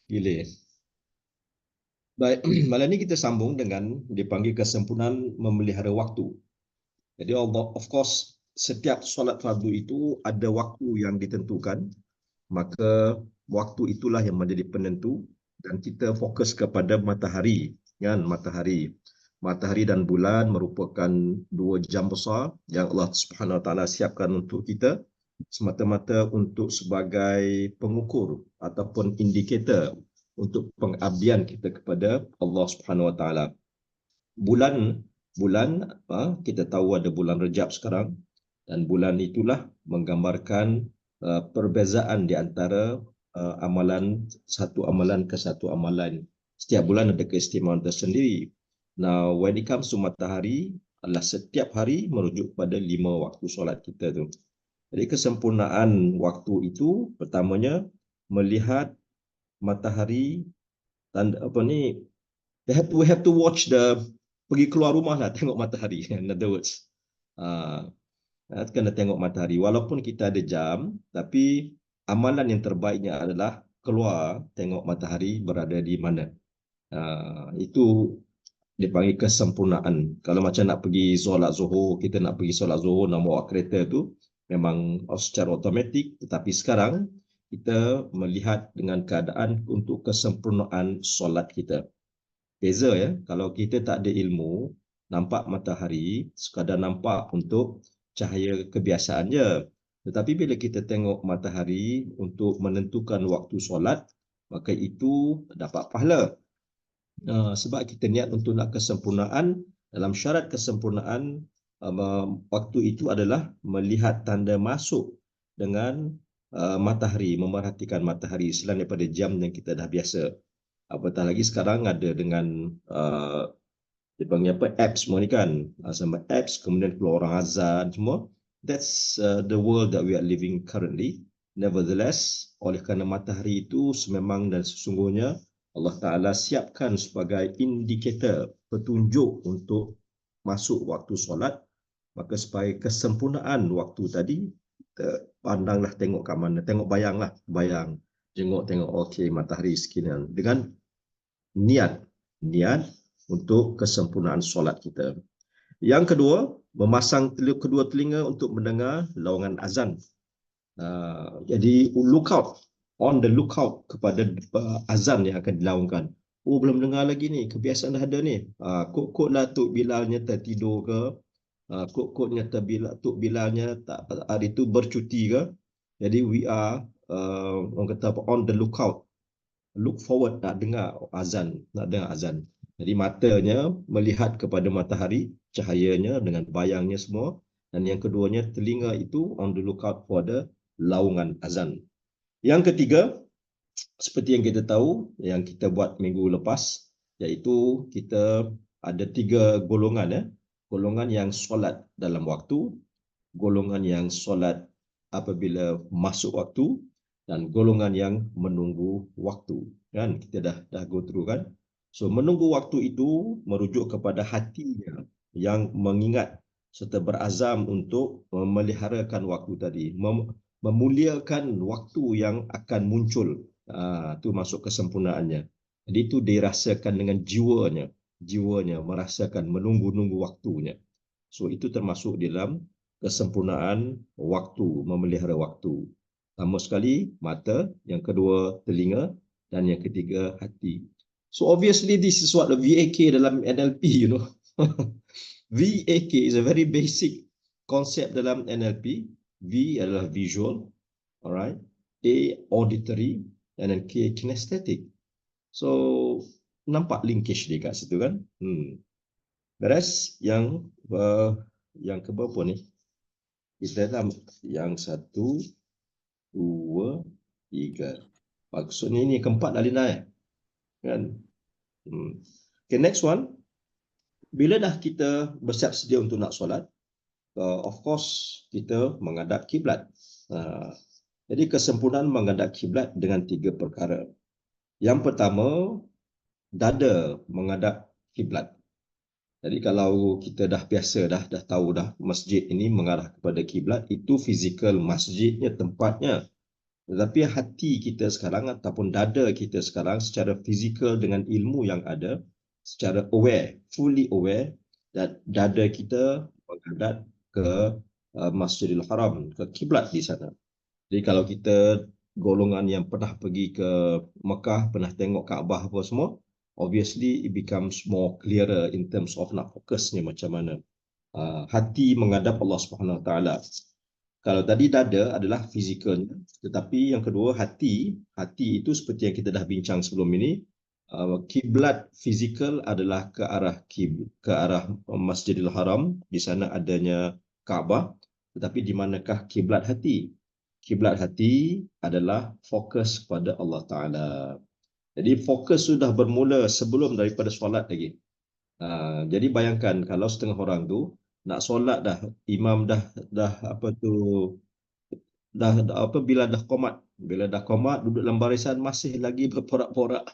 Gila. Baik, malam ini kita sambung dengan dipanggil kesempurnaan memelihara waktu. Jadi Allah, of course, setiap solat fardu itu ada waktu yang ditentukan, maka waktu itulah yang menjadi penentu dan kita fokus kepada matahari, kan? Matahari dan bulan merupakan dua jam besar yang Allah Subhanahu Wa Taala siapkan untuk kita semata-mata untuk sebagai pengukur ataupun indikator untuk pengabdian kita kepada Allah Subhanahu Wa Taala. Bulan bulan kita tahu ada bulan Rejab sekarang dan bulan itulah menggambarkan perbezaan di antara satu amalan ke satu amalan. Setiap bulan ada keistimewaan tersendiri. Now, when it comes to matahari, adalah setiap hari merujuk pada 5 waktu solat kita tu. Jadi kesempurnaan waktu itu pertamanya melihat matahari tanda apa ni, we have to watch pergi keluar rumah lah tengok matahari. In other words, uh, kena tengok matahari. Walaupun kita ada jam, tapi amalan yang terbaiknya adalah keluar tengok matahari berada di mana. Itu dipanggil kesempurnaan. Kalau macam nak pergi solat zuhur, kita nak pergi solat zuhur nak bawa kereta tu memang secara automatik, tetapi sekarang kita melihat dengan keadaan untuk kesempurnaan solat kita. Beza ya, kalau kita tak ada ilmu, nampak matahari sekadar nampak untuk cahaya kebiasaan je. Tetapi bila kita tengok matahari untuk menentukan waktu solat, maka itu dapat pahala. Sebab kita niat untuk nak kesempurnaan, dalam syarat kesempurnaan waktu itu adalah melihat tanda masuk dengan matahari, memerhatikan matahari selain daripada jam yang kita dah biasa. Apatah lagi sekarang ada dengan dia panggil apa, apps semua ni kan, sama apps kemudian keluar orang azan semua. That's the world that we are living currently. Nevertheless, oleh kerana matahari itu sememang dan sesungguhnya Allah Ta'ala siapkan sebagai indikator petunjuk untuk masuk waktu solat, maka sebagai kesempurnaan waktu tadi, kita pandanglah tengok kat mana, tengok bayang, tengok okey matahari sekian dengan niat untuk kesempurnaan solat kita. Yang kedua, memasang kedua telinga untuk mendengar lawangan azan. Jadi on the lookout kepada azan yang akan dilaungkan. Oh, belum dengar lagi ni, kebiasaan dah ada ni. Kod-kodlah Tok Bilalnya tertidur ke, kod-kodnya Tok Bilalnya tak hari itu bercuti ke. Jadi we are orang kata apa, on the lookout, look forward nak dengar azan. Jadi matanya melihat kepada matahari, cahayanya dengan bayangnya semua, dan yang keduanya telinga itu on the lookout for the laungan azan. Yang ketiga, seperti yang kita tahu, yang kita buat minggu lepas, iaitu kita ada 3 golongan ya. Golongan yang solat dalam waktu, golongan yang solat apabila masuk waktu, dan golongan yang menunggu waktu. Kan kita dah go through kan. So menunggu waktu itu merujuk kepada hatinya yang mengingat serta berazam untuk memeliharakan waktu tadi, memuliakan waktu yang akan muncul. Itu masuk kesempurnaannya. Jadi itu dirasakan dengan jiwanya merasakan menunggu-nunggu waktunya. So itu termasuk dalam kesempurnaan waktu, memelihara waktu. Pertama sekali mata, yang kedua telinga, dan yang ketiga hati. So obviously this is what the VAK dalam NLP, you know. VAK is a very basic concept dalam NLP. V adalah visual, alright. A auditory, and then K kinesthetic. So nampak linkage dia kat situ kan. Beres yang keberapa ni? Kita dalam yang 1, 2, 3. Maksudnya ini keempat dah Lina kan. Okay, next one. Bila dah kita bersiap sedia untuk nak solat, of course kita menghadap kiblat. Jadi kesempurnaan menghadap kiblat dengan 3 perkara. Yang pertama, dada menghadap kiblat. Jadi kalau kita dah biasa dah tahu dah masjid ini mengarah kepada kiblat, itu fizikal masjidnya, tempatnya. Tetapi hati kita sekarang ataupun dada kita sekarang secara fizikal dengan ilmu yang ada, secara aware, fully aware, dan dada kita menghadap ke Masjidil Haram, ke kiblat di sana. Jadi kalau kita golongan yang pernah pergi ke Mekah, pernah tengok Kaabah apa semua, obviously it becomes more clearer in terms of nak fokusnya macam mana. Hati menghadap Allah Subhanahu Wa Taala. Kalau tadi dada adalah fizikalnya, tetapi yang kedua hati itu seperti yang kita dah bincang sebelum ini, kiblat fizikal adalah ke arah Masjidil Haram, di sana adanya Kaabah, tetapi di manakah kiblat hati? Kiblat hati adalah fokus kepada Allah Taala. Jadi fokus sudah bermula sebelum daripada solat lagi. Jadi bayangkan kalau setengah orang tu nak solat dah, imam dah apa tu bila dah qomat duduk dalam barisan masih lagi berporak-porak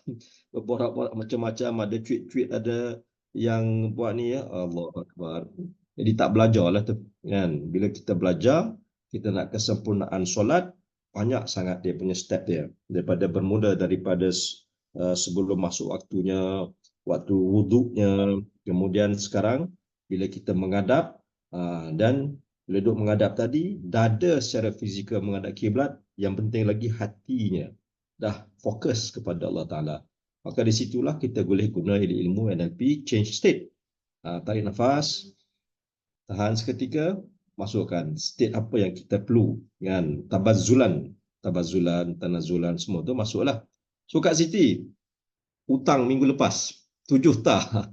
berporak-porak macam-macam, ada tweet-tweet, ada yang buat ni, ya Allah Akbar. Jadi tak belajarlah tu kan. Bila kita belajar, kita nak kesempurnaan solat, banyak sangat dia punya step dia, daripada bermula daripada sebelum masuk waktunya, waktu wuduknya, kemudian sekarang bila kita menghadap, dan bila duduk menghadap tadi, dada secara fizikal menghadap kiblat, yang penting lagi hatinya dah fokus kepada Allah Ta'ala. Maka di situlah kita boleh guna ilmu NLP, change state. Tarik nafas, tahan seketika, masukkan state apa yang kita perlu, kan? Tabazulan, tanazulan, semua tu masuklah. So Kak Siti, hutang minggu lepas 7 tah.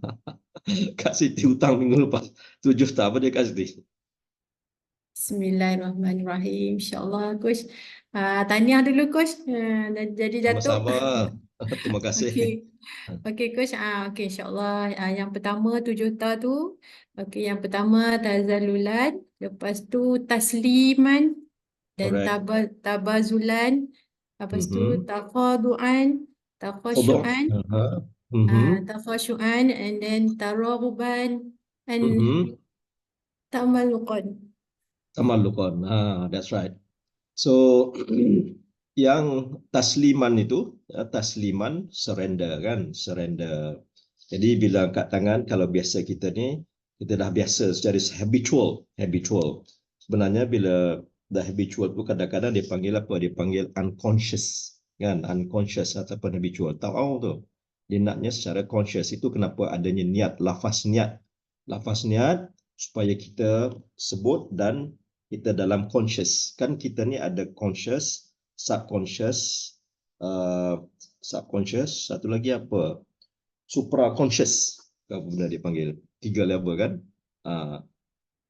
Kak Siti hutang minggu lepas 7 tah. Apa dia Kak Siti? Bismillahirrahmanirrahim. InsyaAllah, Coach. Tahniah dulu, Coach. Dah jadi Datuk. Sama-sama. Terima kasih. Okey. Okey, Coach. Okey, insyaAllah. Yang pertama, 7 ta tu. Okey, yang pertama, tazalulan. Lepas tu, tasliman. Dan Correct. tabazulan. Lepas tu, tafadu'an. Khudu'. Takhashu'an. Mhm. Takhashu'an. And then, tarahuban. And Mhm. tamaluqan. Tamalluqan. That's right. So yang tasliman itu, tasliman surrender kan, surrender. Jadi bila angkat tangan, kalau biasa kita ni, kita dah biasa secara habitual. Sebenarnya bila dah habitual tu kadang-kadang dia panggil apa? Dia panggil unconscious kan, unconscious ataupun habitual. Tahu tu. Dia naknya secara conscious. Itu kenapa adanya niat, lafaz niat. Lafaz niat supaya kita sebut dan kita dalam conscious. Kan kita ni ada conscious, subconscious, satu lagi apa? Supra conscious. Apa benda dia panggil? 3 level kan?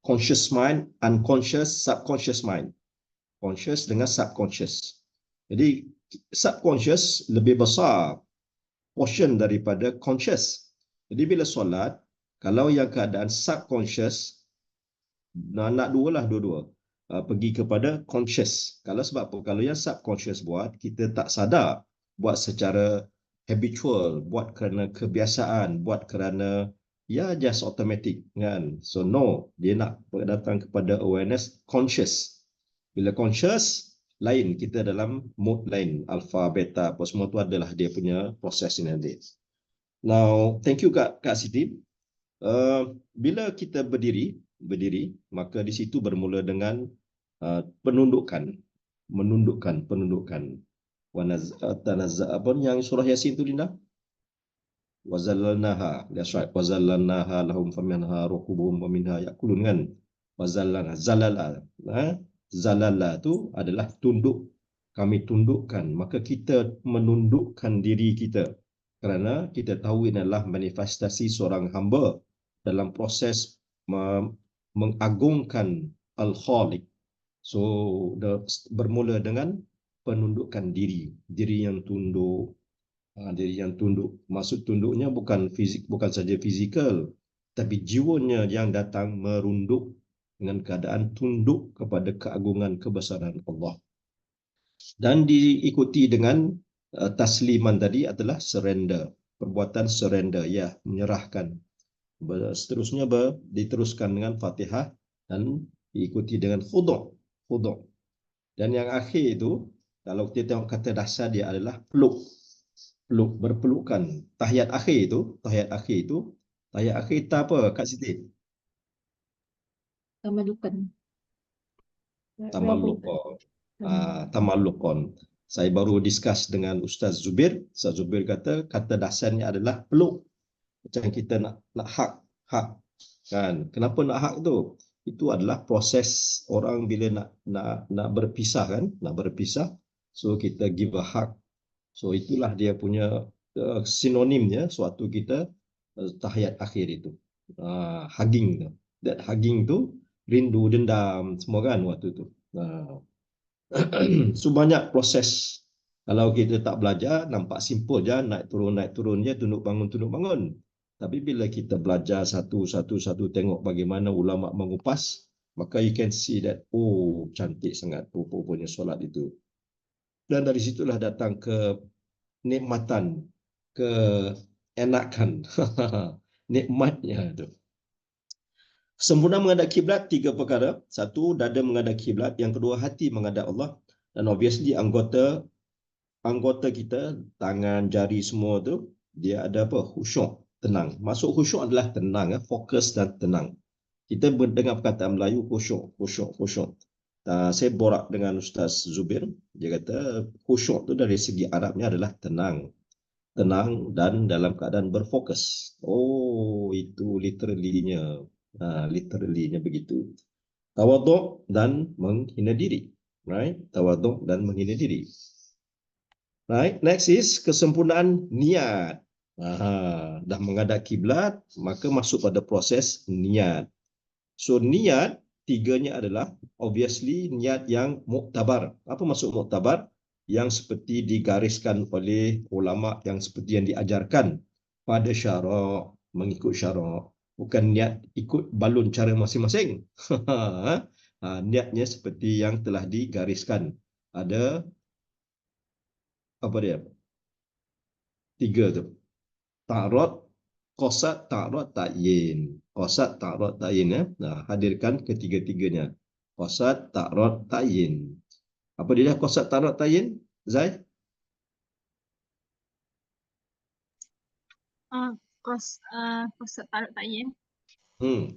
Conscious mind, unconscious, subconscious mind. Conscious dengan subconscious. Jadi subconscious lebih besar portion daripada conscious. Jadi bila solat, kalau yang keadaan subconscious, nak dua lah, dua-dua. Pergi kepada conscious. Kalau sebab apa? Kalau yang subconscious buat, kita tak sadar. Buat secara habitual, buat kerana kebiasaan, buat kerana ya just automatic kan. So no, dia nak datang kepada awareness conscious. Bila conscious, lain, kita dalam mode lain, alpha, beta, apa semua tu adalah dia punya proses ini nanti. Now, thank you Kak Siti. Bila kita berdiri, maka di situ bermula dengan penundukan. Apa yang surah Yasin tu Linda? Wazallalnaha, that's right. Wazallalnaha lahum faminha rukubuhum wa minha yakulun kan. Wazallalna, zalala tu adalah tunduk. Kami tundukkan, maka kita menundukkan diri kita kerana kita tahu ini adalah manifestasi seorang hamba dalam proses mengagungkan Al-Khaliq. So bermula dengan penundukan diri yang tunduk. Diri yang tunduk, maksud tunduknya bukan fizik, bukan saja fizikal, tapi jiwanya yang datang merunduk dengan keadaan tunduk kepada keagungan kebesaran Allah. Dan diikuti dengan tasliman tadi adalah surrender, perbuatan surrender, ya, menyerahkan. Seterusnya diteruskan dengan Fatihah dan diikuti dengan khudu'. Dan yang akhir itu Kalau kita tengok kata dasar dia adalah peluk. Peluk, berpelukan. Tahiyat akhir itu, tahiyat akhir kita apa Kak Siti? Tamadukan. Tamalluqon. Tamalluqon. Saya baru discuss dengan Ustaz Zubir. Ustaz Zubir kata dasarnya adalah peluk. Macam kita nak hak kan. Kenapa nak hak tu? Itu adalah proses orang bila nak berpisah kan, nak berpisah. So kita give a hug. So itulah dia punya sinonimnya suatu kita tahiyat akhir itu. Hugging tu. That hugging tu rindu dendam semua kan waktu tu. So banyak proses. Kalau kita tak belajar, nampak simple je, naik turun je, tunduk bangun. Tapi bila kita belajar satu, tengok bagaimana ulama mengupas, maka you can see that, oh cantik sangat punya solat itu. Dan dari situlah datang ke nikmatan, ke enakan, nikmatnya tu. Sempurna menghadap kiblat 3 perkara. 1, dada menghadap kiblat. Yang kedua, hati menghadap Allah. Dan obviously anggota kita, tangan, jari semua tu, dia ada apa? Khusyuk, tenang. Maksud khusyuk adalah tenang, fokus dan tenang. Kita mendengar perkataan Melayu khusyuk. Saya borak dengan Ustaz Zubir, dia kata khusyuk tu dari segi Arabnya adalah tenang dan dalam keadaan berfokus. Oh, itu literally-nya begitu. Tawaduk dan menghina diri. Right? Tawaduk dan menghina diri. Right? Next is kesempurnaan niat. Dah menghadap kiblat, maka masuk pada proses niat. So niat tiganya adalah obviously niat yang muktabar. Apa maksud muktabar? Yang seperti digariskan oleh ulama, yang seperti yang diajarkan pada syarak, mengikut syarak. Bukan niat ikut balun cara masing-masing. Niatnya seperti yang telah digariskan. Ada apa dia? 3 tu. Ta'arud, qasad, ta'arud, ta'yin. Qasad, ta'arud, ta'yin ya. Hadirkan ketiga-tiganya. Qasad, ta'arud, ta'yin. Apa dia qasad, ta'arud, ta'yin? Zai? Qasad ta'arud ta'yin. Hmm.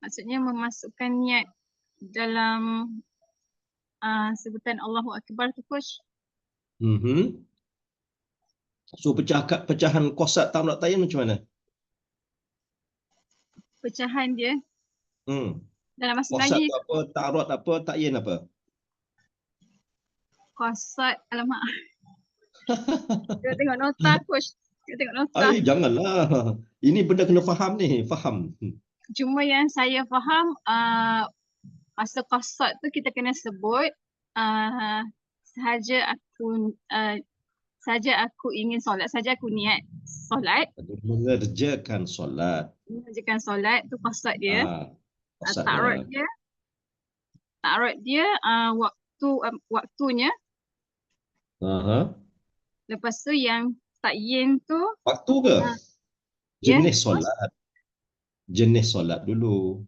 Maksudnya memasukkan niat dalam sebutan Allahu Akbar tu, Coach. So pecahan qasad, ta'arud, ta'yin macam mana? Pecahan dia dalam bahasa Qasad Melayu. apa, ta'arud apa, ta'yin apa? Qasad, alamak. Kita tengok nota, Coach. Kita tengok nota. Janganlah. Ini benda kena faham ni, faham. Cuma yang saya faham, masa qasad tu kita kena sebut sahaja aku ingin solat, sahaja aku niat solat. Mengerjakan solat. Mengerjakan solat tu qasad dia. Ta'arud dia waktunya. Lepas tu yang ta'yin tu waktu ke? Jenis yes, solat. Jenis solat dulu.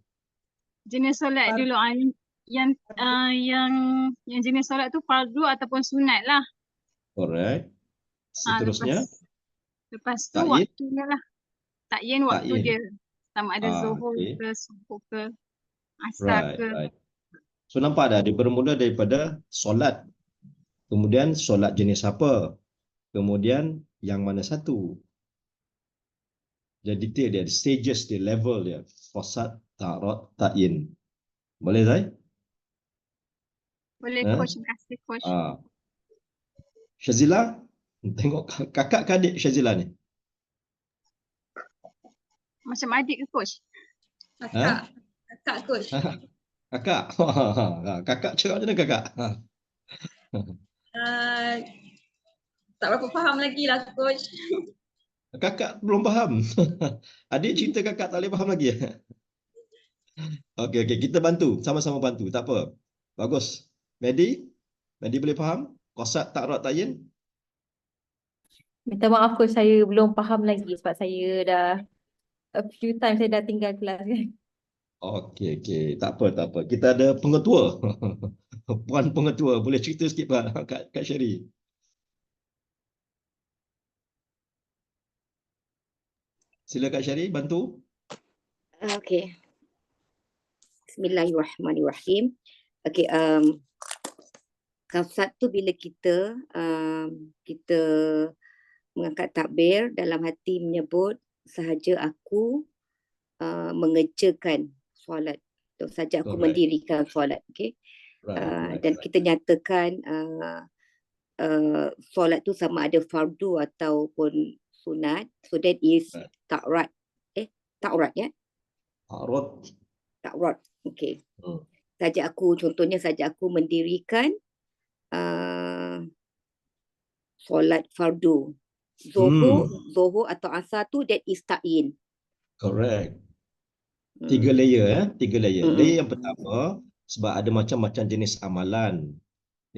Jenis solat dulu. Yang jenis solat tu fardu ataupun sunat lah. Alright. Seterusnya lepas tu ta'yin. Waktunya lah. Ta'yin waktu dia. Sama ada zuhur ke, subuh ke, asar ke. Right. So nampak dah, dia bermula daripada solat. Kemudian solat jenis apa? Kemudian yang mana satu? Dia detail dia, stages dia, level dia. Qasad, ta'arud, ta'yin. Boleh, Zai? Boleh, Coach. Terima kasih, Coach. Syazila, tengok kakak ke adik Syazila ni? Macam adik ke, Coach? Kakak, Coach. Kakak? Kakak cakap macam mana kakak? Tak berapa faham lagi lah, Coach. Kakak belum faham. Adik cerita kakak tak boleh faham lagi. Okey, kita bantu. Sama-sama bantu. Tak apa. Bagus. Medi boleh faham? Qasad, ta'arud, ta'yin? Minta maaf Coach, saya belum faham lagi sebab saya dah a few times saya dah tinggal kelas kan. Okey. Tak apa. Kita ada pengetua. Puan Pengetua, boleh cerita sikit Kak Sherry? Sila Kak Sherry bantu. Okey. Bismillahirrahmanirrahim. Okey, satu bila kita kita mengangkat takbir, dalam hati menyebut sahaja aku mengerjakan solat, atau saja aku mendirikan solat, okey. Dan kita nyatakan solat tu sama ada fardu ataupun sunat. So that is ta'rad. Ta'rad ya? Ta'rad. Okey. Saja aku, contohnya saja aku mendirikan solat fardu. Zuhur atau asar tu, that is ta'yin. Correct. 3 layer 3 layer. Layer yang pertama, sebab ada macam-macam jenis amalan.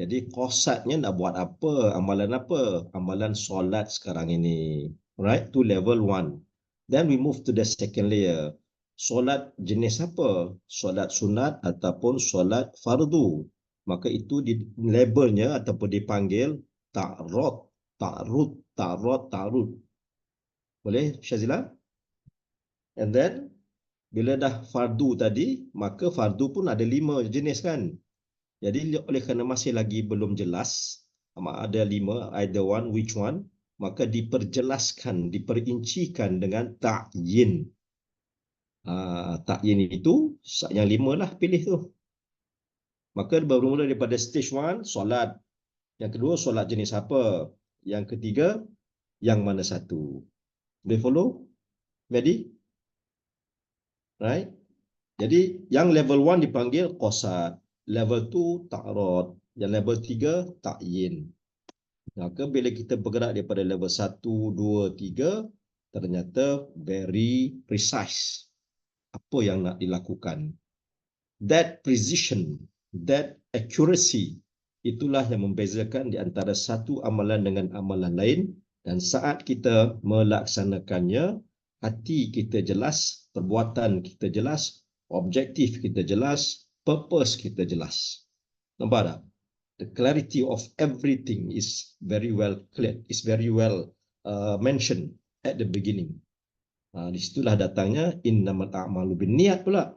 Jadi qasatnya nak buat apa? Amalan apa? Amalan solat sekarang ini. Right? To level 1. Then we move to the second layer. Solat jenis apa? Solat sunat ataupun solat fardu. Maka itu di labelnya ataupun dipanggil ta'rud, ta'rud, ta'rud, ta'rud. Boleh Syazila? And then bila dah fardu tadi, maka fardu pun ada 5 jenis kan? Jadi oleh kerana masih lagi belum jelas, ada 5, either one, which one, maka diperjelaskan, diperincikan dengan ta'yin. Ta'yin itu yang 5 lah pilih tu. Maka bermula daripada stage 1, solat. Yang kedua, solat jenis apa? Yang ketiga, yang mana satu? Boleh follow? Ready? Right? Jadi yang level 1 dipanggil qasad. Level 2 ta'rud, yang level 3 ta'yin. Maka bila kita bergerak daripada level 1, 2, 3, ternyata very precise apa yang nak dilakukan. That precision, that accuracy, itulah yang membezakan di antara satu amalan dengan amalan lain, dan saat kita melaksanakannya, hati kita jelas, perbuatan kita jelas, objektif kita jelas, purpose kita jelas. Nampak tak? The clarity of everything is very well clear, is very well mentioned at the beginning. Di situlah datangnya innamal a'malu binniyat pula.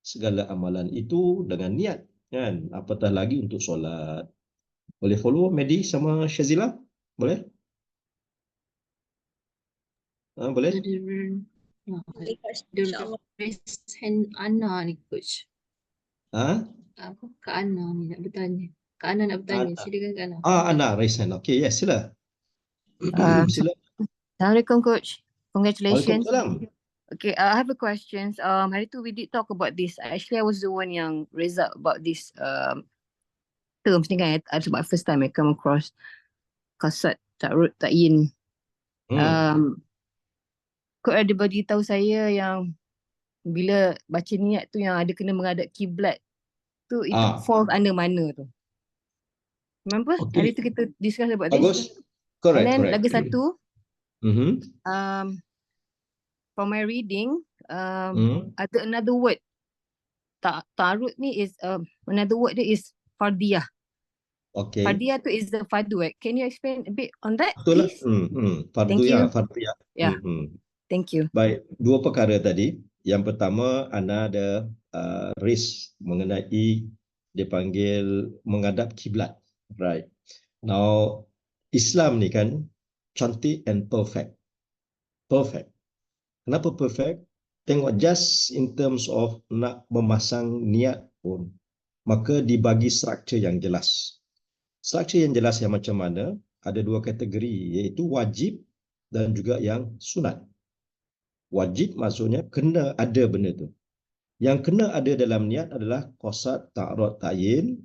Segala amalan itu dengan niat, kan? Apatah lagi untuk solat. Boleh follow Medi sama Syazila? Boleh? Boleh? Raise hand Ana ni coach. Kak Ana ni nak bertanya. Kak Ana nak bertanya. Silakan Kak Ana. Ana raise hand. Okay, yes, sila. Sila. Assalamualaikum coach. Congratulations. Waalaikumsalam. Okay, I have a question. Hari tu we did talk about this. Actually, I was the one yang raise up about this terms ni kan. Sebab first time I come across qasad, ta'rud, ta'yin. Kau ada bagi tahu saya yang bila baca niat tu yang ada kena menghadap kiblat tu, itu falls under mana tu? Remember? Hari tu kita discuss about this. Correct. And then correct. lagi satu, from my reading, ada another word. Ta'rud ni is another word dia is fardiyah. Okay. Fardiyah tu is the fardu. Can you explain a bit on that, Betul lah. please? Fardu ya, fardiyah. Yeah. Thank you. Baik, 2 perkara tadi. Yang pertama, Ana ada raise mengenai dipanggil menghadap kiblat. Right. Now, Islam ni kan cantik and perfect. Perfect. Kenapa perfect? Tengok just in terms of nak memasang niat pun, maka dibagi struktur yang jelas. Struktur yang jelas yang macam mana? Ada 2 kategori, iaitu wajib dan juga yang sunat. Wajib maksudnya kena ada benda tu. Yang kena ada dalam niat adalah qasad, ta'rud, ta'yin,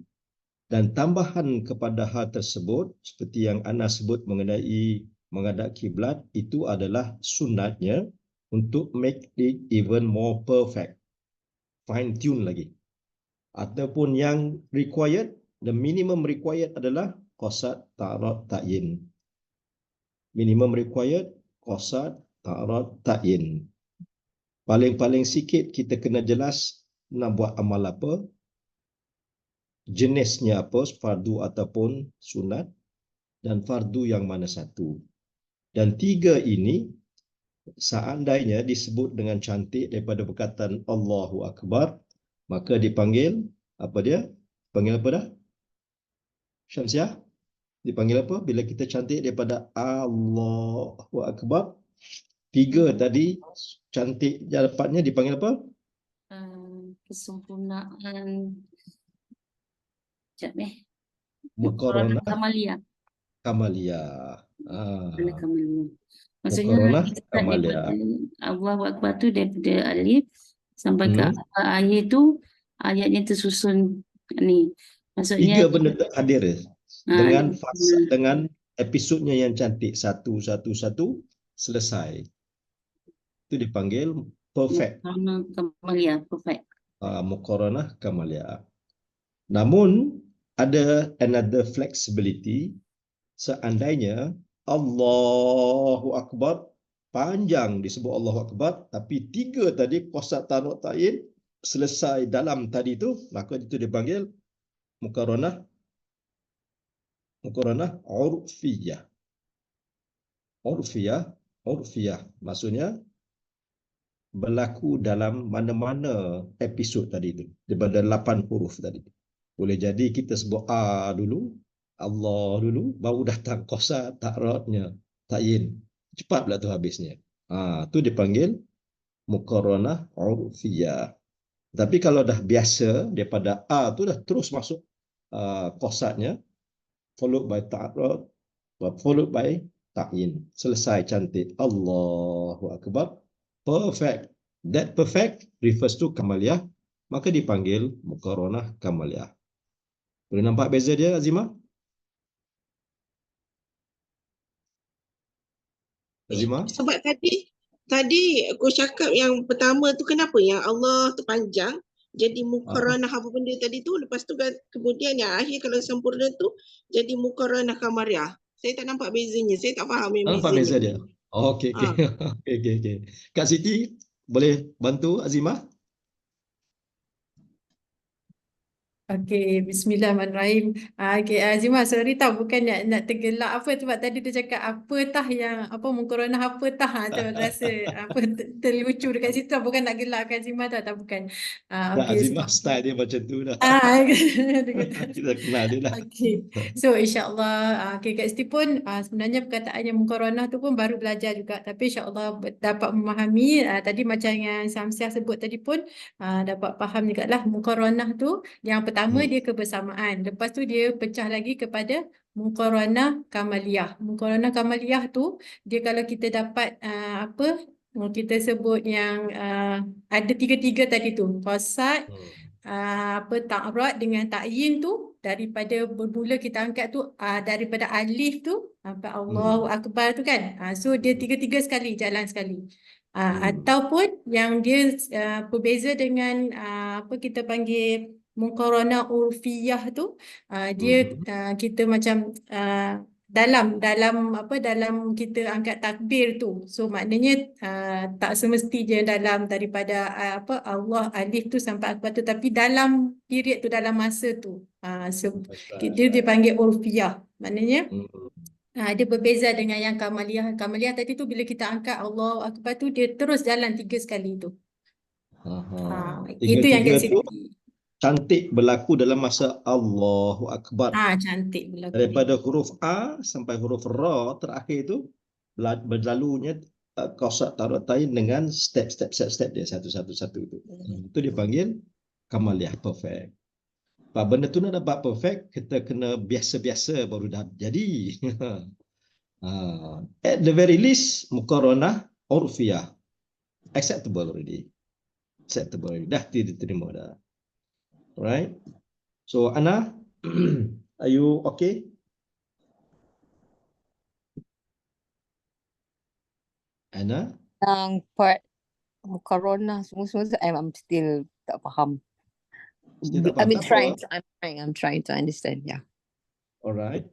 dan tambahan kepada hal tersebut seperti yang Ana sebut mengenai menghadap kiblat, itu adalah sunatnya untuk make it even more perfect. Fine tune lagi. Ataupun yang required, the minimum required adalah qasad, ta'rud, ta'yin. Minimum required qasad, ta'rud, ta'yin. Paling-paling sikit kita kena jelas nak buat amal apa, jenisnya apa, fardu ataupun sunat, dan fardu yang mana satu. Dan 3 ini seandainya disebut dengan cantik daripada perkataan Allahu Akbar, maka dipanggil apa dia? Panggil apa dah? Syamsiah? Dipanggil apa? Bila kita cantik daripada Allahu Akbar, 3 tadi cantik dapatnya dipanggil apa? Kesempurnaan. Sekejap Muqaranah Kamaliyah. Kamaliyah. Kamaliyah. Maksudnya Muqaranah kita start daripada Kamaliyah. Allahu Akbar tu daripada alif sampai ke akhir tu ayatnya tersusun ni. Maksudnya 3 benda hadir dengan fasa, dengan episodnya yang cantik, satu selesai. Itu dipanggil perfect. Kamaliyah, perfect. Muqaranah Kamaliyah. Namun ada another flexibility, seandainya Allahu Akbar panjang disebut Allahu Akbar, tapi 3 tadi qasad tanuk ta'yin selesai dalam tadi tu, maka itu dipanggil muqaranah urfiyah. Urfiyah maksudnya berlaku dalam mana-mana episod tadi tu, daripada 8 huruf tadi. Boleh jadi kita sebut A dulu, Allah dulu, baru datang qasad ta'radnya, ta'yin. Cepat pula tu habisnya. Tu dipanggil muqaranah urfiyah. Tapi kalau dah biasa daripada A tu dah terus masuk qasadnya, followed by ta'rad, followed by ta'yin. Selesai cantik. Allahu Akbar. Perfect. That perfect refers to kamaliyah, maka dipanggil muqaranah kamaliyah. Boleh nampak beza dia, Azimah? Azimah? Sebab tadi aku cakap yang pertama tu kenapa yang Allah tu panjang, jadi muqaranah apa benda tadi tu, lepas tu kemudian yang akhir kalau sempurna tu jadi muqaranah kamaliyah. Saya tak nampak bezanya, saya tak faham yang nampak beza dia. bezanya. Okey. Okey. Kak Siti boleh bantu Azimah? Okey, bismillahirrahmanirrahim. Okey, Azimah, sorry tau, bukan nak tergelak apa, sebab tadi dia cakap apa tah yang apa muqaranah apa tah tu rasa apa terlucu dekat situ, bukan nak gelakkan Azimah tau, tak bukan. Okey. Azimah style dia macam tu dah. Dia kata. Kita kenal dia dah. Okey. So insya-Allah Kak Siti pun sebenarnya perkataan yang muqaranah tu pun baru belajar juga, tapi insya-Allah dapat memahami tadi macam yang Syamsiah sebut tadi pun dapat faham jugalah muqaranah tu yang pertama dia kebersamaan. Lepas tu dia pecah lagi kepada muqaranah kamaliyah. Muqaranah kamaliyah tu dia kalau kita dapat kita sebut yang ada 3 tadi tu. Qasad, ta'rad dengan ta'yin tu daripada bermula kita angkat tu daripada alif tu sampai Allahu Akbar tu kan. So dia 3 sekali, jalan sekali. Ataupun yang dia berbeza dengan kita panggil muqaranah urfiyah tu, dia kita macam dalam kita angkat takbir tu. So maknanya tak semestinya dalam daripada Allah alif tu sampai akbar tu, tapi dalam period tu, dalam masa tu. So dia dipanggil urfiyah. Maknanya dia berbeza dengan yang kamaliyah. Kamaliyah tadi tu bila kita angkat Allahu Akbar tu dia terus jalan 3 sekali tu. Itu yang Kak Siti. Cantik berlaku dalam masa Allahu Akbar. Cantik berlaku. Daripada huruf A sampai huruf Ra terakhir tu berlalunya qasad ta'rad ta'yin dengan step dia satu itu. Itu dipanggil kamaliyah, perfect. Benda tu nak dapat perfect, kita kena biasa-biasa baru dah jadi. At the very least muqaranah urfiyah acceptable already. Dah diterima dah. Alright. So Ana, are you okay? Ana? Yang part muqaranah semua I'm still tak faham. I'm trying to understand. Yeah. Alright.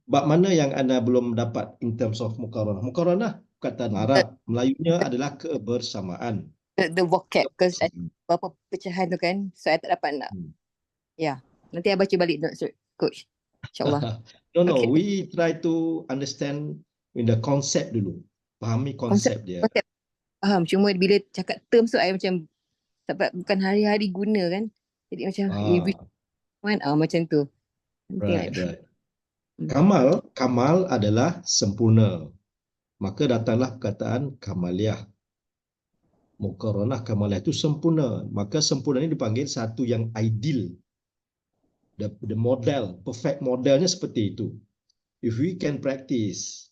Bab mana yang Ana belum dapat in terms of muqaranah? Muqaranah kata Arab, Melayunya adalah kebersamaan. The vocab, because beberapa pecahan tu kan, so I tak dapat nak. Yeah. Nanti I baca balik notes coach. InsyaAllah. No, Okay. we try to understand in the concept dulu. Fahami konsep dia. Konsep faham. Cuma bila cakap term tu I macam sebab bukan hari-hari guna kan. Jadi macam every one macam tu. Right. Kamal adalah sempurna. Maka datanglah perkataan kamaliyah. Muqaranah kamaliyah itu sempurna. Maka sempurna ini dipanggil satu yang ideal. The model, perfect modelnya seperti itu. If we can practice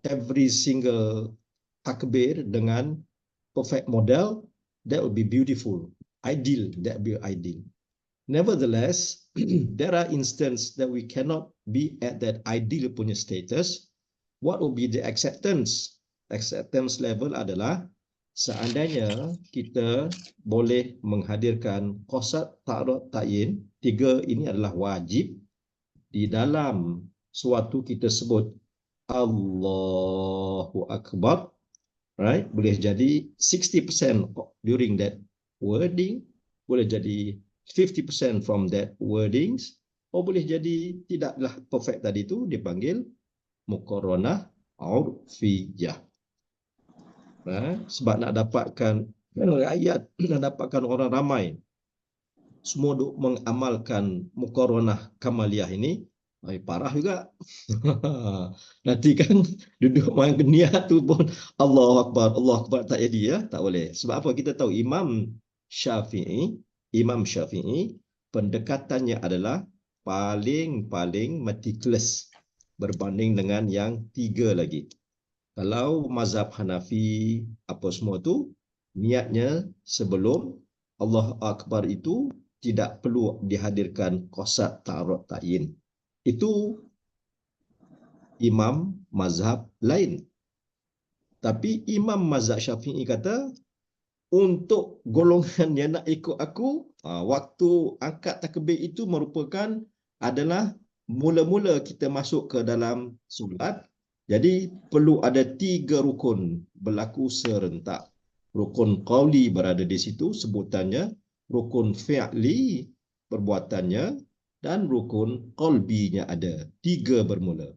every single takbir dengan perfect model, that will be beautiful. Ideal, that will be ideal. Nevertheless, there are instances that we cannot be at that ideal punya status. What will be the acceptance? Acceptance level adalah seandainya kita boleh menghadirkan qasad, ta'arud, ta'yin, tiga ini adalah wajib di dalam suatu kita sebut Allahu Akbar, right? Boleh jadi 60% during that wording, boleh jadi 50% from that wordings, atau boleh jadi tidaklah perfect tadi itu dipanggil muqaranah urfiyah. Sebab nak dapatkan rakyat, nak dapatkan orang ramai semua duk mengamalkan muqaranah kamaliyah ini, parah juga. Nanti kan duduk main niat tu pun Allah Akbar tak jadi ya, tak boleh. Sebab apa? Kita tahu Imam Syafi'i pendekatannya adalah paling meticulous berbanding dengan yang tiga lagi. Kalau mazhab Hanafi apa semua tu niatnya sebelum Allah Akbar itu tidak perlu dihadirkan qasad, ta'arud, ta'yin. Itu imam mazhab lain. Tapi imam mazhab Syafi'i kata untuk golongan yang nak ikut aku, waktu angkat takbir itu merupakan adalah mula-mula kita masuk ke dalam solat. Jadi perlu ada 3 rukun berlaku serentak. Rukun qauli berada di situ sebutannya, rukun fi'li perbuatannya, dan rukun qalbinya ada. 3 bermula.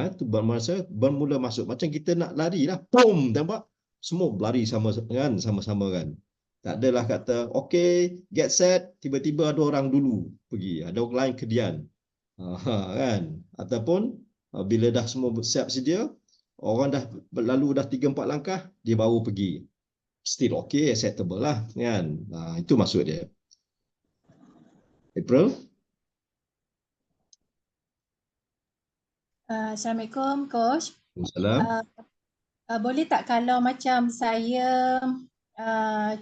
Itu bermula masuk. Macam kita nak lari lah. Pum, nampak? Semua berlari sama-sama kan. Tak adalah kata, okay, get set, tiba-tiba ada orang dulu pergi. Ada orang lain kedian. Kan? Ataupun bila dah semua siap sedia, orang dah lalu dah 3-4 langkah, dia baru pergi. Still okay, acceptable lah. Kan? Itu maksud dia. April? Assalamualaikum, Coach. Assalamualaikum. Boleh tak kalau macam saya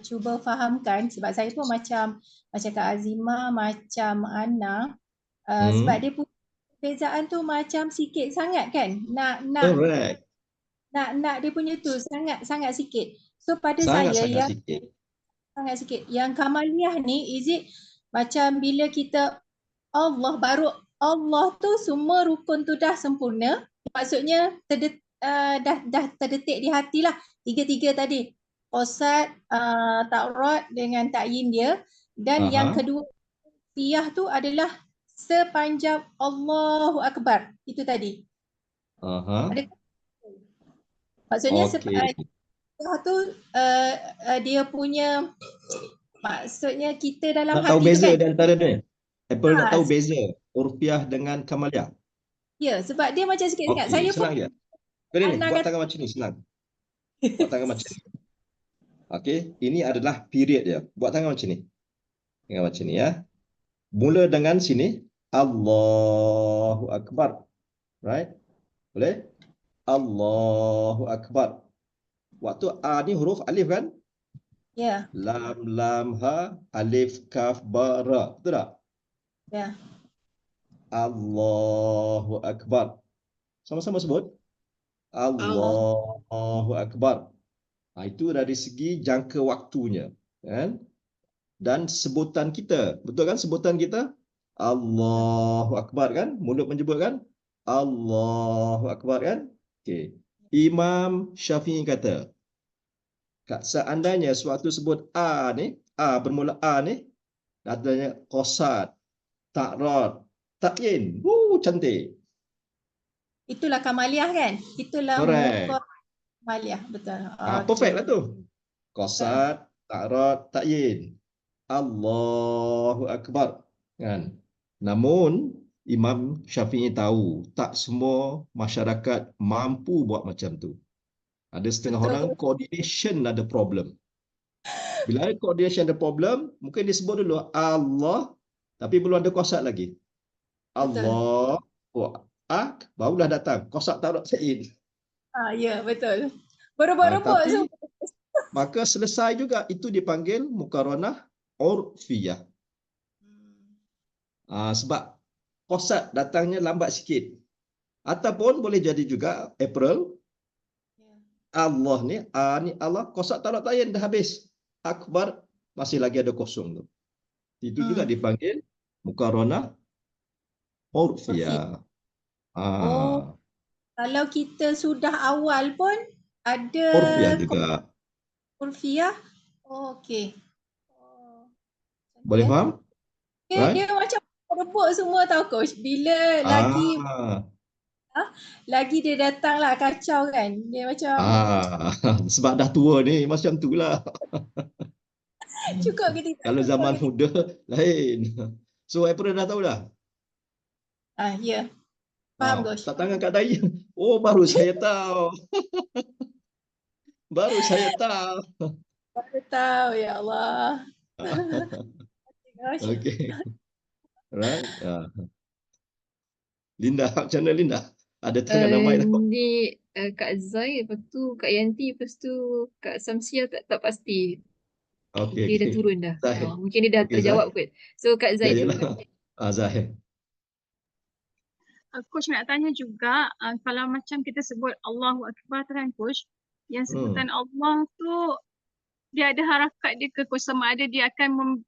cuba fahamkan, sebab saya pun macam Kak Azimah, macam Ana, sebab dia punya perbezaan tu macam sikit sangat kan? Nak dia punya tu sangat sikit. So pada saya yang sangat sikit. Yang kamaliyah ni, is it macam bila kita Allah baru Allah tu semua rukun tu dah sempurna, maksudnya dah terdetik di hati lah tiga-tiga tadi, qasad, ta'arud dengan ta'yin dia, dan yang kedua siyah tu adalah sepanjang Allahu Akbar itu tadi. Maksudnya siyah tu dia punya, maksudnya kita dalam nak tahu hati beza tu kan, di antara dia. Apple nak tahu beza urfiah dengan kamaliyah. Ya, sebab dia macam sikit sangat. Saya senang pun je. Ni, buat tangan macam ni, senang. Buat tangan macam ni. Okey, ini adalah period dia. Buat tangan macam ni. Tangan macam ni ya. Mula dengan sini, Allahu Akbar. Right? Boleh? Allahu Akbar. Waktu A ni huruf alif kan? Ya. Lam, ha, alif, kaf, ba, ra. Betul tak? Ya. Allahu Akbar. Sama-sama sebut. Allahu Akbar. Itu dari segi jangka waktunya. Kan? Dan sebutan kita. Betul kan sebutan kita? Allahu Akbar kan? Mulut menyebut kan? Allahu Akbar kan? Okay. Imam Syafi'i kata, seandainya suatu sebut A ni, A bermula A ni, Adanya qasad, ta'rad, ta'yin. Cantik. Itulah kamaliyah kan? Itulah Correct. kamaliyah, betul. Perfect lah tu. Qasad, ta'rad, ta'yin. Allahu Akbar. Kan? Namun Imam Syafi'i tahu tak semua masyarakat mampu buat macam tu. Ada setengah orang coordination ada problem. Bila ada coordination ada problem, mungkin disebut dulu Allah tapi belum ada qasad lagi. Allah barulah datang qasad ta'rad ta'yin. Ya, betul. Berebut-rebut Tapi semua. maka selesai juga, itu dipanggil muqaranah urfiyah. Sebab qasad datangnya lambat sikit. Ataupun boleh jadi juga April, Allah ni Allah, qasad ta'rad ta'yin dah habis. Akbar masih lagi ada kosong tu. Itu juga dipanggil muqaranah urfiyah. Kalau kita sudah awal pun ada Urfiyah juga. Urfiyah. Okey. Boleh faham? Dia macam rebut semua tau coach. Bila lagi dia datang lah kacau kan. Dia macam sebab dah tua ni macam tu lah. cukup ke tidak? Kalau zaman muda lain. So April dah tahu dah? Ya. Faham coach. Tak tangan kat dahi. Baru saya tahu. Baru saya tahu. Baru tahu, ya Allah. Okay. Right. Linda, macam mana Linda? Ada tangan ramai dah. Ni Kak Zai, lepas tu Kak Yanti, lepas tu Kak Samsia tak pasti. Dia dah turun dah. Mungkin dia dah terjawab kot. So Kak Zai dulu. Zai. Coach nak tanya juga, kalau macam kita sebut Allahu Akbar tu kan Coach, yang sebutan Allah tu dia ada harakat dia ke Coach, sama ada dia akan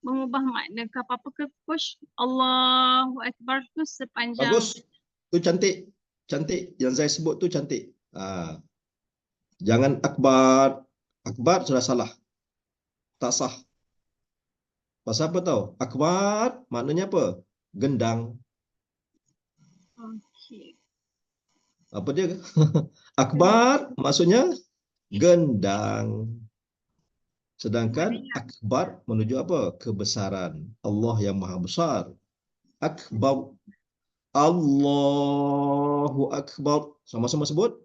mengubah makna ke apa-apa ke Coach? Allahu Akbar tu sepanjang. Bagus. Tu cantik. Cantik. Yang saya sebut tu cantik. Jangan akbar. Akbar sudah salah. Tak sah. Pasal apa tahu? Akbar maknanya apa? Gendang. Okay. Apa dia? Akbar maksudnya gendang. Sedangkan akbar menuju apa? Kebesaran. Allah yang maha besar. Akbar. Allahu Akbar. Sama-sama sebut.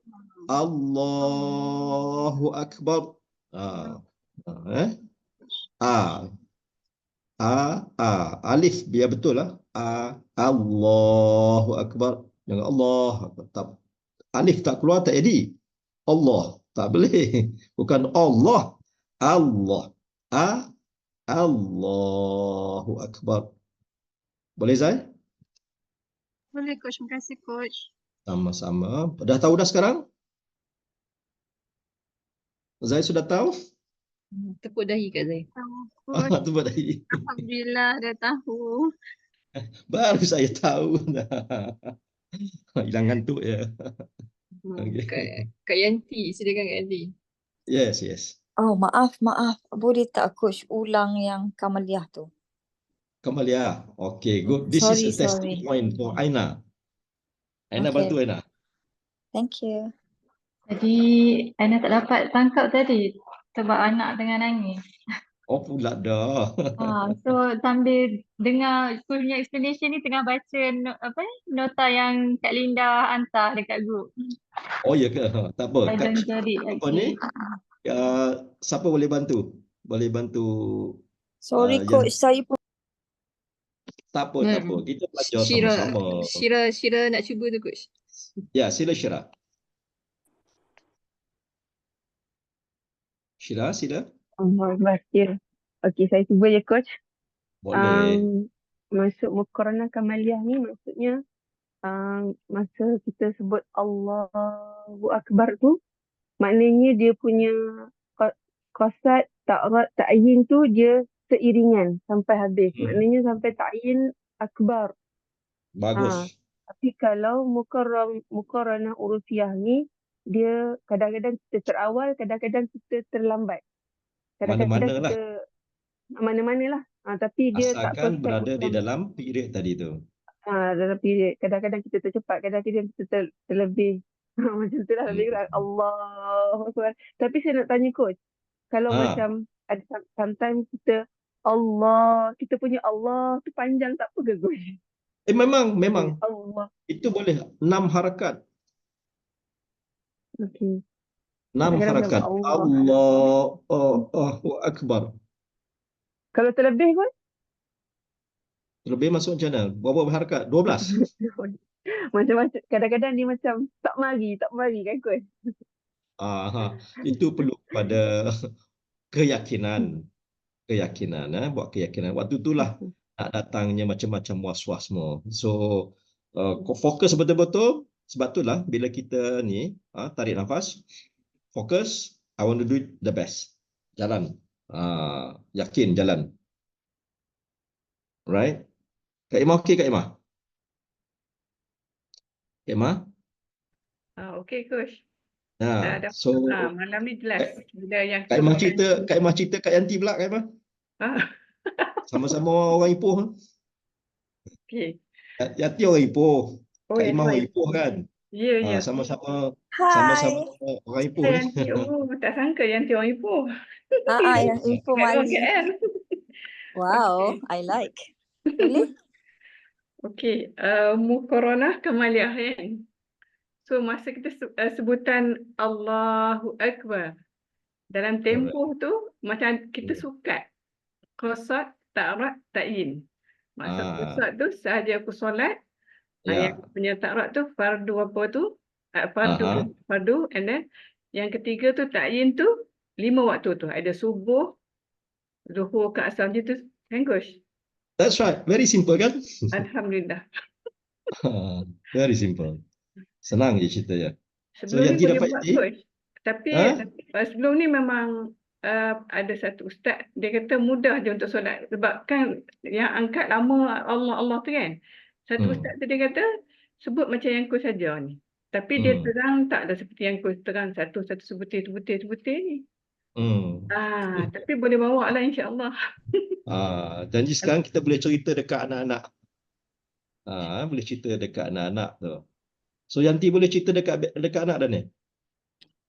Allahu Akbar. Alif biar betul lah. Allahu Akbar. Jangan Allah. Alif tak keluar tak jadi. Allah. Tak boleh. Bukan Allah. Allah. Allahu Akbar. Boleh Zai? Boleh Coach, terima kasih Coach. Sama-sama. Dah tahu dah sekarang? Zai sudah tahu? Tepuk dahi Kak Zai. Tepuk dahi. Alhamdulillah dah tahu. Baru saya tahu. Hilang ngantuk ya. Kak Yanti, silakan Kak Yanti. Yes. Maaf. Boleh tak Coach ulang yang kamaliyah tu? Kamaliyah. Okay, good. This is a testing point for Aina. Aina bantu Aina. Thank you. Jadi Aina tak dapat tangkap tadi sebab anak tengah nangis. Pula dah. So sambil dengar Coach punya explanation ni tengah baca nota yang Kak Linda hantar dekat group. Ya ke? Tak apa. I don't get it Ni? actually. Siapa boleh bantu? Boleh bantu. Sorry Coach, saya pun. Tak apa. Kita belajar sama-sama. Syira nak cuba tu Coach. Ya, sila Syira. Sila. Okey, saya cuba ya Coach. Boleh. Masuk muqaranah kamaliyah ni maksudnya masa kita sebut Allahu Akbar tu, maknanya dia punya qasad, ta'rad, ta'yin tu dia seiringan sampai habis. Maknanya sampai ta'yin akbar. Bagus. Tapi kalau muqaranah urufiyah ni, dia kadang-kadang kita terawal, kadang-kadang kita terlambat. Kadang-kadang kita mana-mana lah. Tapi dia tak Asalkan perfect berada di macam dalam period tadi tu. dalam period. Kadang-kadang kita tercepat, kadang-kadang kita terlebih. Macam tu lah lebih kurang. Allahu Akbar. Tapi saya nak tanya coach, kalau macam ada sometimes kita kita punya Allah tu panjang tak apa ke coach? Memang. Allah. Itu boleh 6 harakat. Okey. 6 Kadang-kadang harakat. macam Allahu Akbar. Kalau terlebih coach? Terlebih masuk macam mana? Berapa harakat? 12. Macam-macam. Kadang-kadang dia macam tak mari kan coach? Itu perlu pada keyakinan. Buat keyakinan. Waktu itulah nak datangnya macam-macam was-was semua. So fokus betul-betul. Sebab itulah bila kita ni tarik nafas, fokus, I want to do it the best. Jalan. Yakin jalan. Right? Kak Imah okey, Kak Imah? Kak Imah? Okey coach. So malam ni jelas. Bila yang Kak Imah cerita Kak Yanti pula, Kak Imah. Sama-sama orang Ipoh. Okey. Yanti orang Ipoh. Kak Imah orang Ipoh kan? Ya. Sama-sama orang Ipoh ni. Yanti, tak sangka Yanti orang Ipoh. Yang Ipoh Mali. Wow, I like. Boleh? Okey, muqaranah kamaliyah kan. So masa kita sebutan Allahu Akbar, dalam tempoh tu macam kita sukat qasad, ta'rad, ta'yin. Maksud qasad tu sahaja aku solat, yang punya ta'rad tu fardu apa tu? Fardu, and then yang ketiga tu ta'yin tu 5 waktu tu. Ada subuh, zuhur ke asar gitu kan coach? That's right. Very simple kan? Alhamdulillah. Very simple. Senang je cerita ya. Sebelum ni boleh buat coach. Tapi sebelum ni memang ada satu ustaz, dia kata mudah je untuk solat. Sebab kan yang angkat lama Allah tu kan. Satu ustaz tu dia kata sebut macam yang coach saja ni. Tapi dia terang tak ada seperti yang coach terang satu-satu sebutir ni. Tapi boleh bawa lah insya-Allah. Janji sekarang kita boleh cerita dekat anak-anak. Boleh cerita dekat anak-anak tu. So Yanti boleh cerita dekat anak dah ni?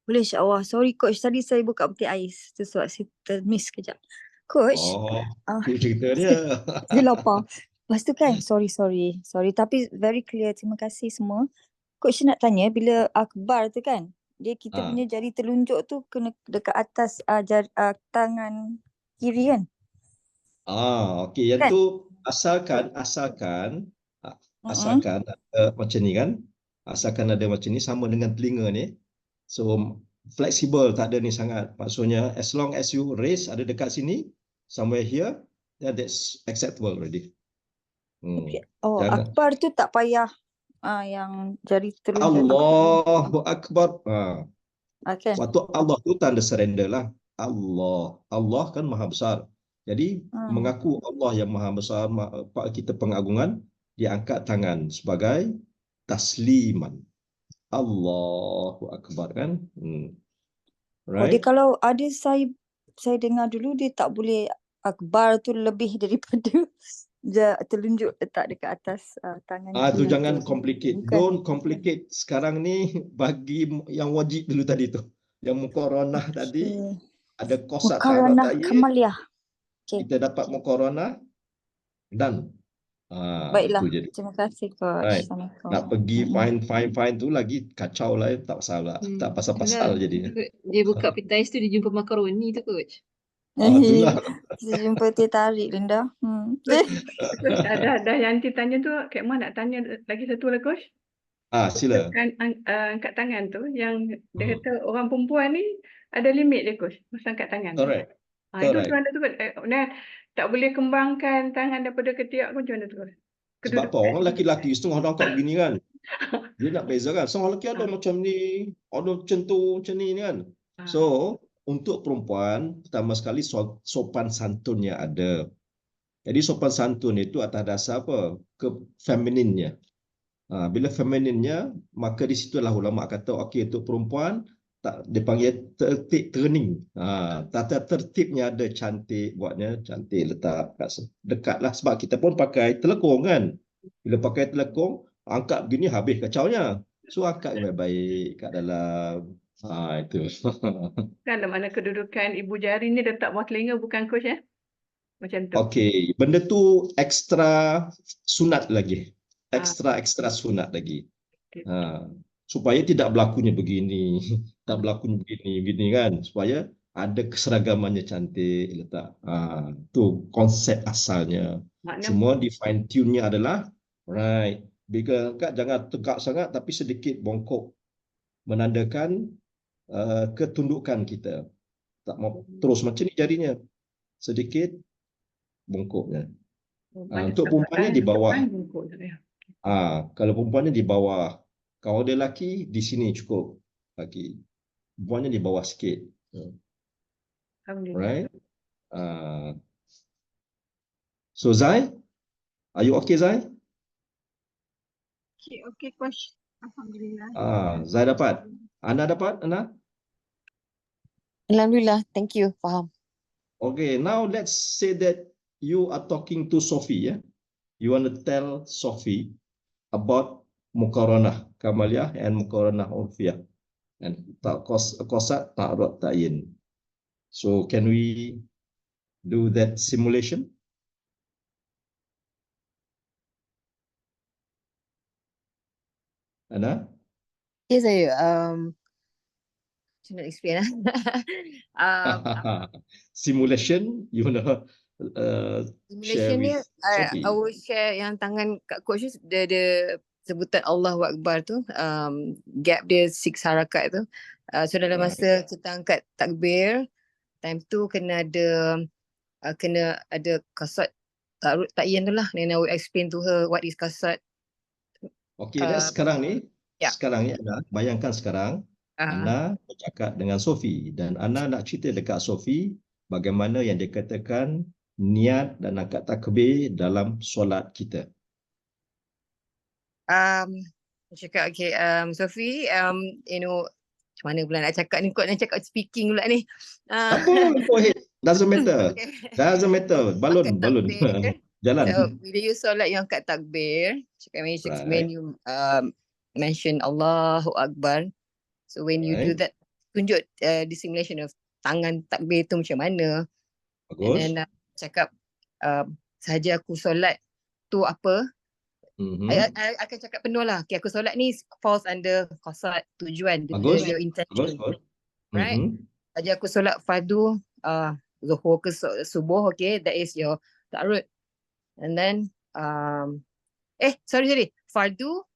Boleh insya-Allah. Sorry coach, tadi saya buka peti ais. Tu sebab saya termiss kejap. Coach. Tu cerita dia. Dia lapar. Lepas tu kan, sorry. Tapi very clear. Terima kasih semua. Coach nak tanya, bila akbar tu kan, dia kita punya jari telunjuk tu kena dekat atas tangan kiri kan? Okey. Yang tu asalkan ada macam ni kan? Asalkan ada macam ni sama dengan telinga ni. So flexible, tak ada ni sangat. Maksudnya as long as you raise ada dekat sini, somewhere here, then that's acceptable already. Okay. Akbar tu tak payah yang jari telunjuk. Allahu Akbar. Okay. Waktu Allah tu tanda surrender lah. Allah kan maha besar. Jadi mengaku Allah yang maha besar, kita pengagungan, dia angkat tangan sebagai tasliman. Allahu Akbar kan. Right. Dia kalau ada saya dengar dulu dia tak boleh akbar tu lebih daripada telunjuk letak dekat atas tangan tu jangan complicate. Don't complicate. Sekarang ni bagi yang wajib dulu tadi tu. Yang muqaranah tadi ada qasad muqaranah kamaliyah. Kita dapat muqaranah dan baiklah. Terima kasih coach. Right. Nak pergi fine tu lagi kacau lah, tak pasal tak pasal-pasal jadi. Dia buka peti ais tu dia jumpa makaroni tu coach. Itulah. Kita jumpa teh tarik Linda. Ada Yanti tanya tu, Kak Ma nak tanya lagi satu lah coach. Sila. Angkat tangan tu yang dia kata orang perempuan ni ada limit dia coach masa angkat tangan. Correct. Itu macam mana tu tak boleh kembangkan tangan daripada ketiak pun macam mana tu? Sebab apa? Orang lelaki-lelaki setengah orang angkat begini kan. Dia nak beza kan. Setengah lelaki ada macam ni, ada macam tu, macam ni kan. So, untuk perempuan, pertama sekali sopan santunnya ada. Jadi sopan santun itu atas dasar apa? Femininnya. Bila femininnya, maka di situlah ulama kata okey untuk perempuan tak dipanggil tertib turning. Tata tertibnya ada cantik buatnya, cantik letak dekat lah. Sebab kita pun pakai telekong kan. Bila pakai telekong, angkat begini habis kacaunya. So angkat baik-baik kat dalam. Itu. Kan mana kedudukan ibu jari ni letak bawah telinga bukan coach ya? Macam tu. Okey, benda tu ekstra sunat lagi. Ekstra sunat lagi. Supaya tidak berlakunya begini, tak berlakunya begini kan, supaya ada keseragamannya cantik letak. Tu konsep asalnya. Cuma di fine tune-nya adalah right. Bila angkat jangan tegak sangat tapi sedikit bongkok, menandakan ketundukan kita. Tak mau terus macam ni jarinya, sedikit bongkoknya. Untuk perempuannya di bawah. Kalau perempuannya di bawah. Kalau dia lelaki, di sini cukup. Laki. Perempuannya di bawah sikit. Alright. So Zai, are you okay Zai? Okay, coach. Alhamdulillah. Zai dapat? Ana dapat? Ana? Alhamdulillah, thank you. Faham. Okay, now let's say that you are talking to Sophie, yeah? You want to tell Sophie about muqaranah kamaliyah and muqaranah urfiyah and qasad ta'rud ta'yin. So can we do that simulation? Ana? Yes, saya nak explain Simulation, you know, share simulation ni with Sophie. I will share yang tangan kat coach tu, dia sebutan Allahu Akbar tu, gap dia 6 harakat tu. So dalam masa kita angkat takbir, time tu kena ada qasad ta'rud ta'yin tu lah. Then I will explain to her what is qasad. Okay, sekarang ni Ana, bayangkan sekarang Ana bercakap dengan Sophie dan Ana nak cerita dekat Sophie bagaimana yang dikatakan niat dan angkat takbir dalam solat kita. Cakap okay, Sophie, you know, macam mana pula nak cakap ni, kot nak cakap speaking pula ni. Apa, go ahead. Doesn't matter. Doesn't matter. Balon. Jalan. So, bila you solat, you angkat takbir. Cakap when you mention Allahu Akbar. So when you do that, tunjuk the simulation of tangan takbir tu macam mana. Bagus. And then cakap sahaja aku solat tu apa. I akan cakap penuh lah. Okay, aku solat ni falls under qasad, tujuan, your intention. Bagus. Right? Sahaja aku solat fardu, zuhur ke subuh, okay, that is your ta'rud. And then, sorry, fardu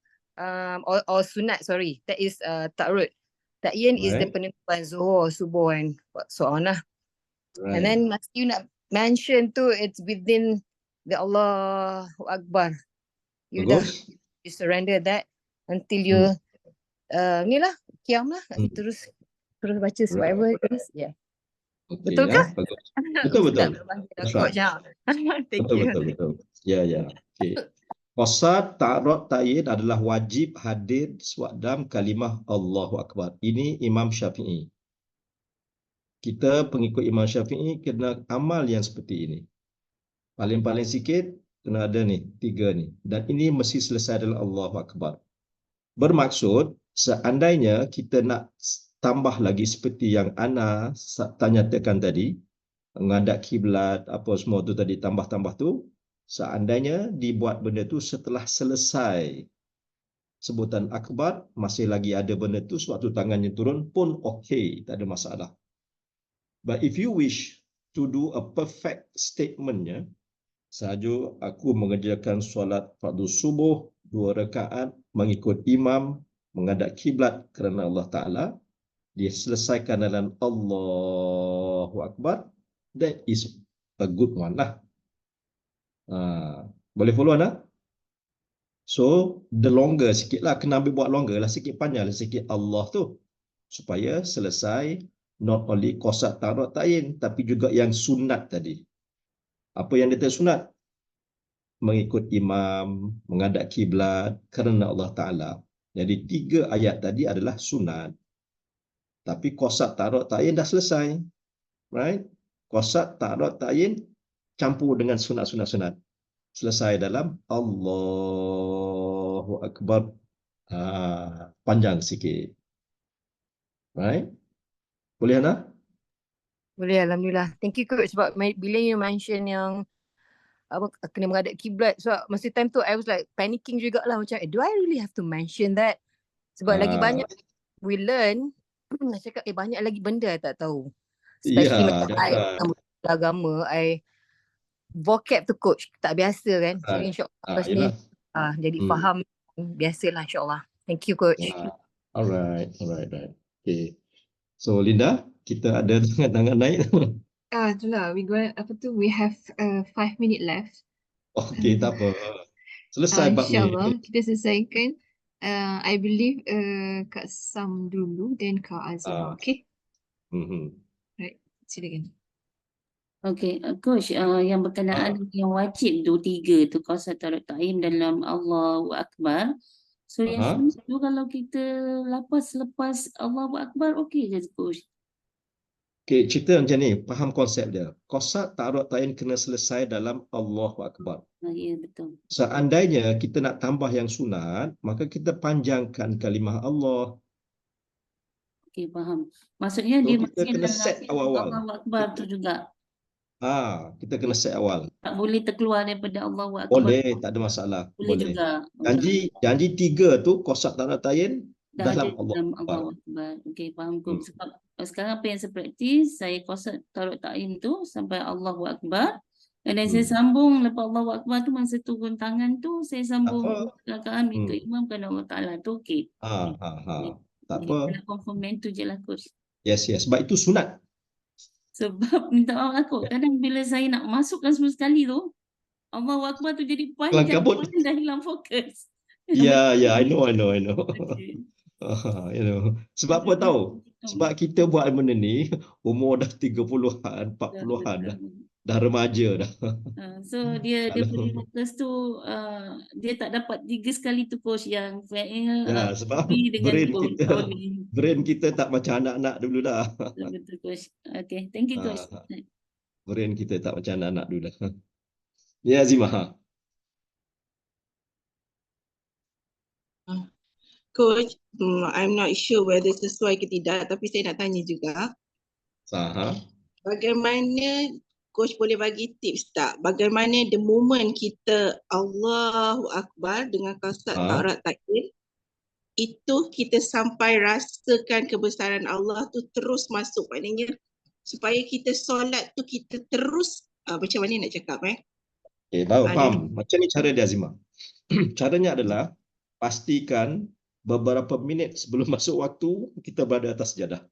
or sunat, sorry, that is ta'rud. Ta'yin is the penentuan zuhur, subuh and so on lah. And then you nak mention tu, it's within the Allahu Akbar. You dah, you surrender that until you ni lah, qiyam lah, terus baca whatever it is. Yeah. Okay, betul ke? Betul. Thank you. Betul. Ya. Okay. Qasad ta'rud ta'yin adalah wajib hadir dalam kalimah Allahu Akbar. Ini Imam Syafi'i. Kita pengikut Imam Syafi'i kena amal yang seperti ini. Paling sikit kena ada ni, 3 ni. Dan ini mesti selesai dalam Allahu Akbar. Bermaksud, seandainya kita nak tambah lagi seperti yang Ana tanyakan tadi, menghadap kiblat, apa semua tu tadi, tambah-tambah tu, seandainya dibuat benda tu setelah selesai sebutan akbar, masih lagi ada benda tu, sebab tu tangannya turun pun okey, tak ada masalah. But if you wish to do a perfect statementnya, sahaja aku mengerjakan solat fardu subuh 2 rakaat mengikut imam menghadap kiblat kerana Allah Ta'ala, dia selesaikan dalam Allahu Akbar, that is a good one lah. Boleh follow Ana? So, the longer sikit lah, kena ambil buat longer lah, sikit panjang lah sikit Allah tu, supaya selesai not only qasad ta'rud ta'yin, tapi juga yang sunat tadi. Apa yang dia sunat? Mengikut imam, menghadap kiblat kerana Allah Ta'ala. Jadi 3 ayat tadi adalah sunat. Tapi qasad, ta'arud, ta'yin dah selesai. Right? Qasad, ta'arud, ta'yin campur dengan sunat-sunat. Selesai dalam Allahu Akbar. Panjang sikit. Right? Boleh Hana? Boleh, Alhamdulillah. Thank you Coach sebab bila you mention yang apa kena menghadap kiblat, so masa time tu I was like panicking jugalah macam do I really have to mention that? Sebab lagi banyak we learn, nak cakap banyak lagi benda I tak tahu. Especially macam I agama, I vocab tu Coach tak biasa kan. So insyaAllah lepas ni jadi faham biasalah insyaAllah. Thank you Coach. Alright. Okay. So Linda, kita ada tangan naik. Itulah, we have 5 minutes left. Okay, tak apa. Selesai bab ni. InsyaAllah kita selesaikan. I believe Kak Sam dulu, then Kak Azima, okay? Right, silakan. Okay, Coach, yang berkenaan yang wajib tu 3 tu, qasad, ta'arud, ta'yin dalam Allahu Akbar. So yang sunat tu kalau kita lepas Allahu Akbar, okey je Coach? Okay, cerita macam ni, faham konsep dia. Qasad, ta'arud, ta'yin kena selesai dalam Allahu Akbar. Ya, betul. Seandainya kita nak tambah yang sunat, maka kita panjangkan kalimah Allah. Okey, faham. Maksudnya dia kita kena set awal-awal. Allahu Akbar tu juga. Kita kena set awal. Tak boleh terkeluar daripada Allahu Akbar. Boleh, tak ada masalah. Boleh juga. Janji 3 tu, qasad, ta'arud, ta'yin dalam Allahu Akbar. Okey, faham. Sebab sekarang apa yang saya praktis, saya qasad, ta'arud, ta'yin tu sampai Allahu Akbar. Dan saya sambung lepas Allahu Akbar tu, masa turun tangan tu, saya sambung rakaat minta imam kepada Allah Ta'ala tu, okey. Tak apa. Confirm tu je lah Coach. Yes. Sebab itu sunat. Sebab minta maaf aku, kadang bila saya nak masukkan semua sekali tu, Allahu Akbar tu jadi panjang, dah hilang fokus. Ya, I know. Okay. You know. Sebab apa tahu? Sebab kita buat benda ni umur dah 30-an, 40-an dah remaja dah. So dia punya fokus tu dia tak dapat 3 sekali tu Coach yang sebab brain kita tak macam anak-anak dulu dah. Betul Coach. Okay, thank you Coach. Brain kita tak macam anak-anak dulu dah. Ya Azimah. Coach, I'm not sure whether sesuai ke tidak, tapi saya nak tanya juga. Bagaimana Coach boleh bagi tips tak? Bagaimana the moment kita Allahu Akbar dengan qasad, ta'arud, ta'yin, itu kita sampai rasakan kebesaran Allah tu terus masuk. Maknanya supaya kita solat tu kita terus, macam mana nak cakap faham. Macam ni cara dia Azimah. Caranya adalah pastikan beberapa minit sebelum masuk waktu kita berada atas sejadah.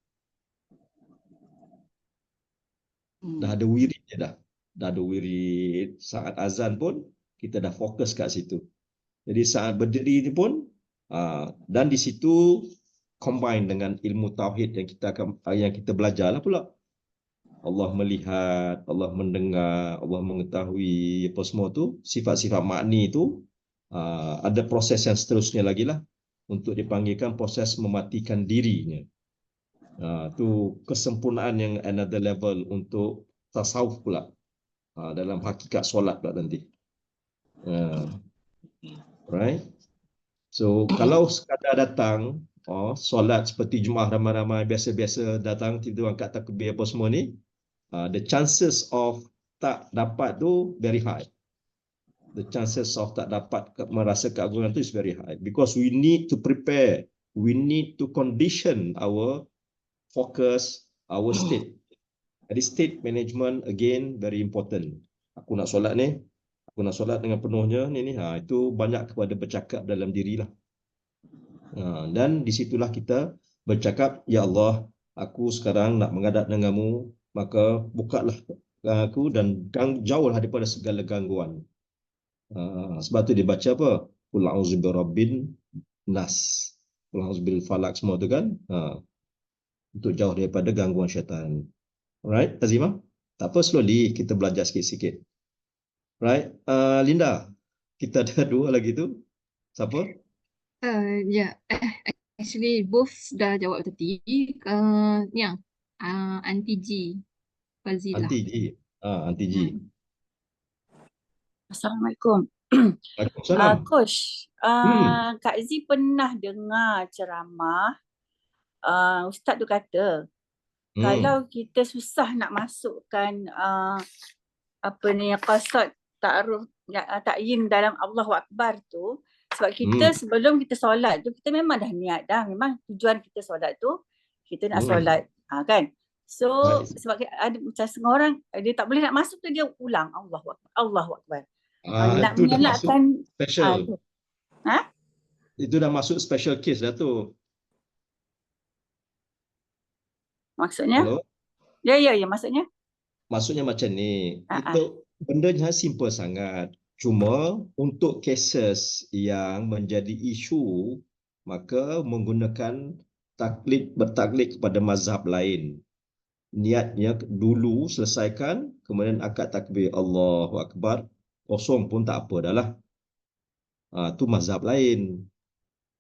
Dah ada wirid je dah. Dah ada wirid. Saat azan pun kita dah fokus kat situ. Jadi saat berdiri ni pun dan di situ combine dengan ilmu tauhid yang kita belajar lah pula. Allah melihat, Allah mendengar, Allah mengetahui apa semua tu, sifat-sifat makni tu ada proses yang seterusnya lagi lah untuk dipanggilkan proses mematikan dirinya. Tu kesempurnaan yang another level untuk tasawuf pula dalam hakikat solat pula nanti. Right? So kalau sekadar datang solat seperti Jumaat ramai-ramai biasa-biasa datang tiba-tiba angkat takbir apa semua ni, the chances of tak dapat tu very high. The chances of tak dapat merasa keagungan tu is very high because we need to prepare, we need to condition our focus, our state. Jadi state management again very important. Aku nak solat ni, aku nak solat dengan penuhnya ni itu banyak kepada bercakap dalam dirilah. Dan disitulah kita bercakap, ya Allah, aku sekarang nak menghadap denganmu, maka bukalah aku dan jauhlah daripada segala gangguan. Sebab tu dia baca apa? Qul a'udzu birabbin nas. Qul a'udzu bil falaq semua tu kan. Untuk jauh daripada gangguan syaitan. Alright, Azimah? Tak apa, slowly kita belajar sikit-sikit. Right, Linda, kita ada 2 lagi tu. Siapa? Ya, Actually both dah jawab tadi. Ni yang Aunty G, Fazila. Aunty G. Assalamualaikum. Waalaikumsalam. Coach, Kak Z pernah dengar ceramah Ustaz tu kata kalau kita susah nak masukkan qasad ta'aruf ta'yin dalam Allahu Akbar tu, sebab kita sebelum kita solat tu kita memang dah niat dah, memang tujuan kita solat tu kita nak solat, kan? So sebab ada macam setengah orang dia tak boleh nak masuk tu, dia ulang Allahu Akbar, Allahu Akbar. Nak Itu dah masuk mengelakkan special. Itu dah masuk special case dah tu. Maksudnya? Hello? Ya, maksudnya? Maksudnya macam ni. Itu bendanya simple sangat. Cuma untuk cases yang menjadi isu, maka menggunakan bertaklid kepada mazhab lain. Niatnya dulu selesaikan, kemudian akad takbir Allahu Akbar, kosong pun tak apa dah lah. Itu mazhab lain.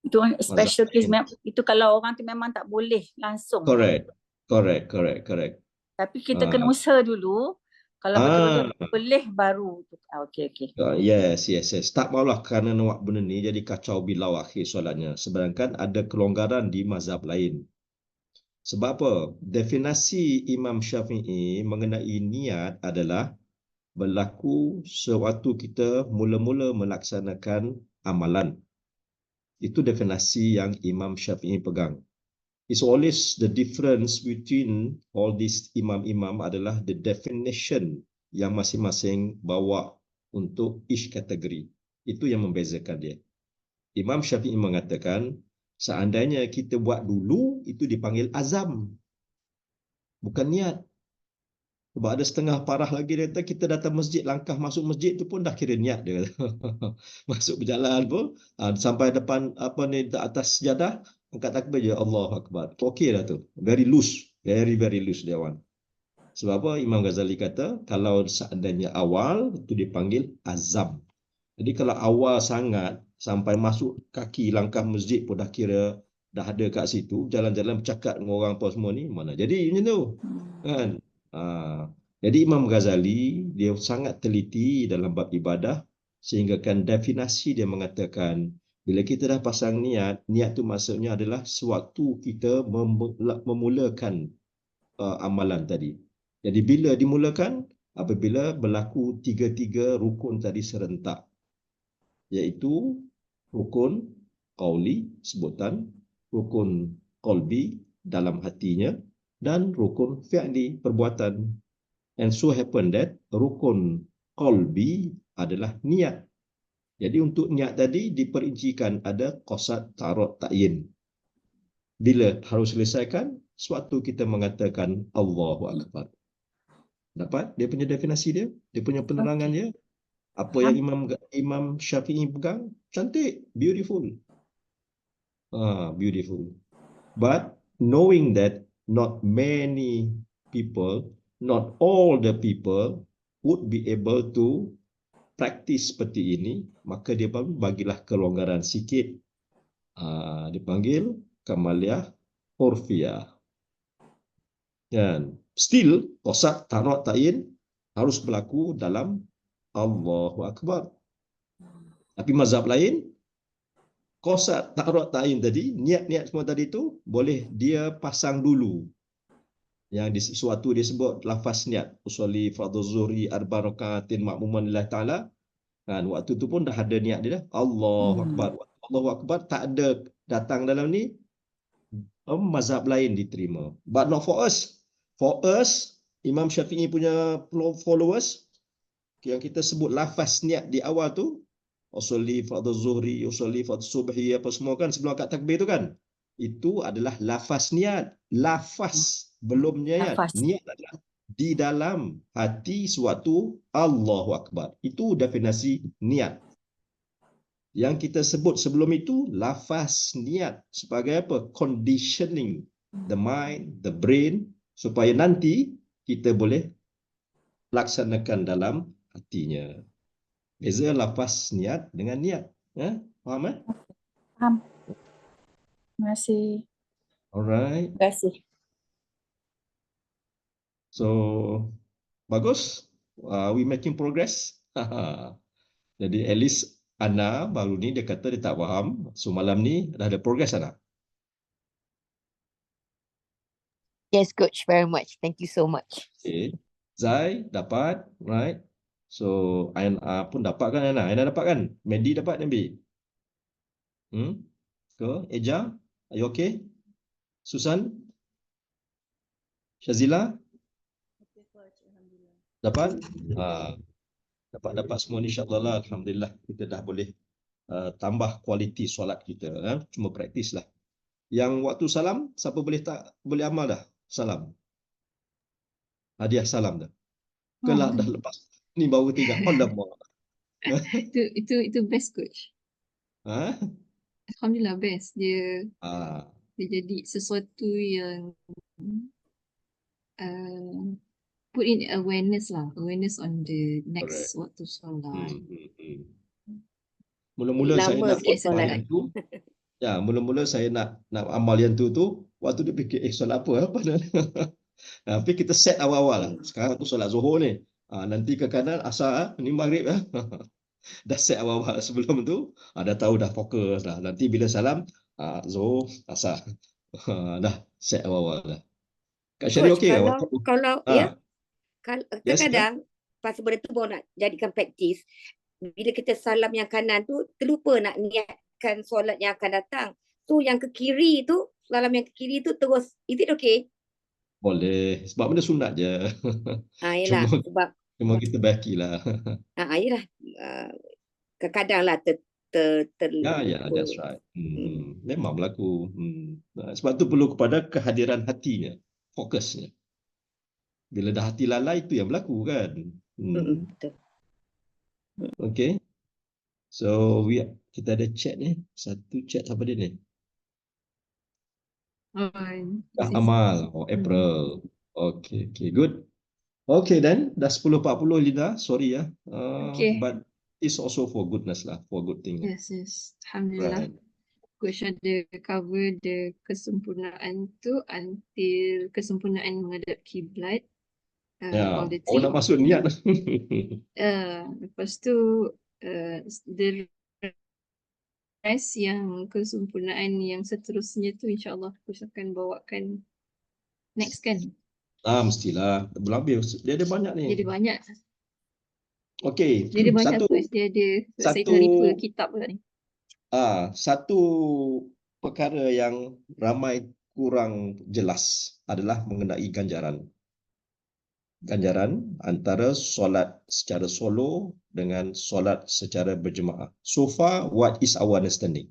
Itu special case. Itu kalau orang tu memang tak boleh langsung. Correct. Tapi kita kena usaha dulu. Kalau betul-betul boleh baru. Okey. Yes. Tak maulah kerana nak benda ni jadi kacau bilau akhir solatnya. Sedangkan ada kelonggaran di mazhab lain. Sebab apa? Definisi Imam Syafi'i mengenai niat adalah berlaku sewaktu kita mula-mula melaksanakan amalan. Itu definisi yang Imam Syafi'i pegang. It's always the difference between all these imam-imam adalah the definition yang masing-masing bawa untuk each category. Itu yang membezakan dia. Imam Syafi'i mengatakan seandainya kita buat dulu itu dipanggil azam, bukan niat. Sebab ada setengah parah lagi dia kata kita datang masjid, langkah masuk masjid tu pun dah kira niat dia. Masuk berjalan pun sampai depan atas sejadah, angkat takbir je Allahu Akbar. Okey dah tu. Very loose, very loose dia orang. Sebab apa? Imam Ghazali kata kalau seandainya awal itu dipanggil azam. Jadi kalau awal sangat sampai masuk kaki langkah masjid pun dah kira dah ada kat situ, jalan-jalan bercakap dengan orang apa semua ni, mana jadi macam tu. Kan? Jadi Imam Ghazali dia sangat teliti dalam bab ibadah sehingga kan definisi dia mengatakan bila kita dah pasang niat tu maksudnya adalah sewaktu kita memulakan amalan tadi. Jadi bila dimulakan? Apabila berlaku tiga-tiga rukun tadi serentak, iaitu rukun qauli sebutan, rukun qalbi dalam hatinya, dan rukun fi'li perbuatan. And so happen that rukun qalbi adalah niat. Jadi untuk niat tadi diperincikan ada qasad, ta'arud, ta'yin. Bila harus selesaikan? Sewaktu kita mengatakan Allahu Akbar. Dapat dia punya definisi dia? Dia punya penerangan dia? Apa yang Imam Syafi'i pegang? Cantik, beautiful. Beautiful. But knowing that not many people, not all the people would be able to practice seperti ini, maka dia bagilah kelonggaran sikit. Dipanggil kamaliyah urfiyah. Dan still qasad, ta'arud, ta'yin harus berlaku dalam Allahu Akbar. Tapi mazhab lain, qasad, ta'arud, ta'yin tadi, niat-niat semua tadi tu boleh dia pasang dulu. Yang sesuatu dia sebut lafaz niat, usolli fardhu zuhri arba rakaatin ma'muman lillahi ta'ala. Kan waktu tu pun dah ada niat dia dah. Allahu Akbar. Allahu Akbar tak ada datang dalam ni, mazhab lain diterima. But not for us. For us, Imam Syafi'i punya followers, yang kita sebut lafaz niat di awal tu, usolli fardhu zuhri, usolli fardhu subhi, apa semua kan sebelum akad takbir tu kan, itu adalah lafaz niat. Lafaz belum niat. Niat adalah di dalam hati suatu Allahu Akbar. Itu definisi niat. Yang kita sebut sebelum itu lafaz niat sebagai apa? Conditioning the mind, the brain, supaya nanti kita boleh laksanakan dalam hatinya. Beza lafaz niat dengan niat. Faham? Faham. Terima kasih. Alright. Terima kasih. So, bagus. We making progress. Jadi at least Ana baru ni dia kata dia tak faham. So malam ni dah ada progress Ana. Yes, coach, very much. Thank you so much. Okay. Zai dapat, right? So Ana pun dapat kan Ana? Ana dapat kan? Mandy dapat Nabi? Ke? Eja? Are you okay? Susan? Shazila? Dapat? Dapat semua ni insya-Allah lah. Alhamdulillah kita dah boleh tambah kualiti solat kita. Cuma praktis lah. Yang waktu salam, siapa boleh amal dah? Salam. Hadiah salam dah. Kelah dah lepas. Ni baru tinggal. Alamak. Itu best coach. Ha? Alhamdulillah best. Dia Ah. dia jadi sesuatu yang put in awareness on the next waktu solat. Mula-mula saya nak buat solat yang tu. Ya, mula-mula saya nak amal yang tu waktu dia fikir solat apa dah. Tapi kita set awal-awal lah. Sekarang tu solat Zuhur ni. Nanti ke kanan asar ni maghrib dah set awal-awal. Sebelum tu dah tahu dah fokus dah. Nanti bila salam Zuhur asar. Dah set awal-awal dah. Kak Syari okey ke? Kalau ya. Kadang-kadang pasal benda tu baru nak jadikan praktis. Bila kita salam yang kanan tu terlupa nak niatkan solat yang akan datang. So yang ke kiri tu, salam yang ke kiri tu terus, is it okay? Boleh. Sebab benda sunat je. Yelah, cuma kita bakilah. Yelah. Kadang-kadang lah Ya, that's right. Memang berlaku. Sebab tu perlu kepada kehadiran hatinya, fokusnya. Bila dah hati lalai itu yang berlaku kan. Betul. Okay. So kita ada chat ni. Satu chat apa dia ni? Amal. April. Okay, good. Okay then. Dah 10.40 Linda. Sorry ya. Okay. But it's also for goodness lah. For good thing. Yes. Alhamdulillah. Coach ada cover the kesempurnaan tu until kesempurnaan menghadap kiblat. Nak masuk niat. Lepas tu the rest yang kesempurnaan yang seterusnya tu insyaAllah Coach akan bawakan next kan? Mestilah. Belum habis. Dia ada banyak ni. Dia ada banyak. Okay. Dia ada banyak Coach. Dia ada saya refer kitab pula ni. Satu perkara yang ramai kurang jelas adalah mengenai ganjaran. Ganjaran antara solat secara solo dengan solat secara berjemaah. So far, what is our understanding?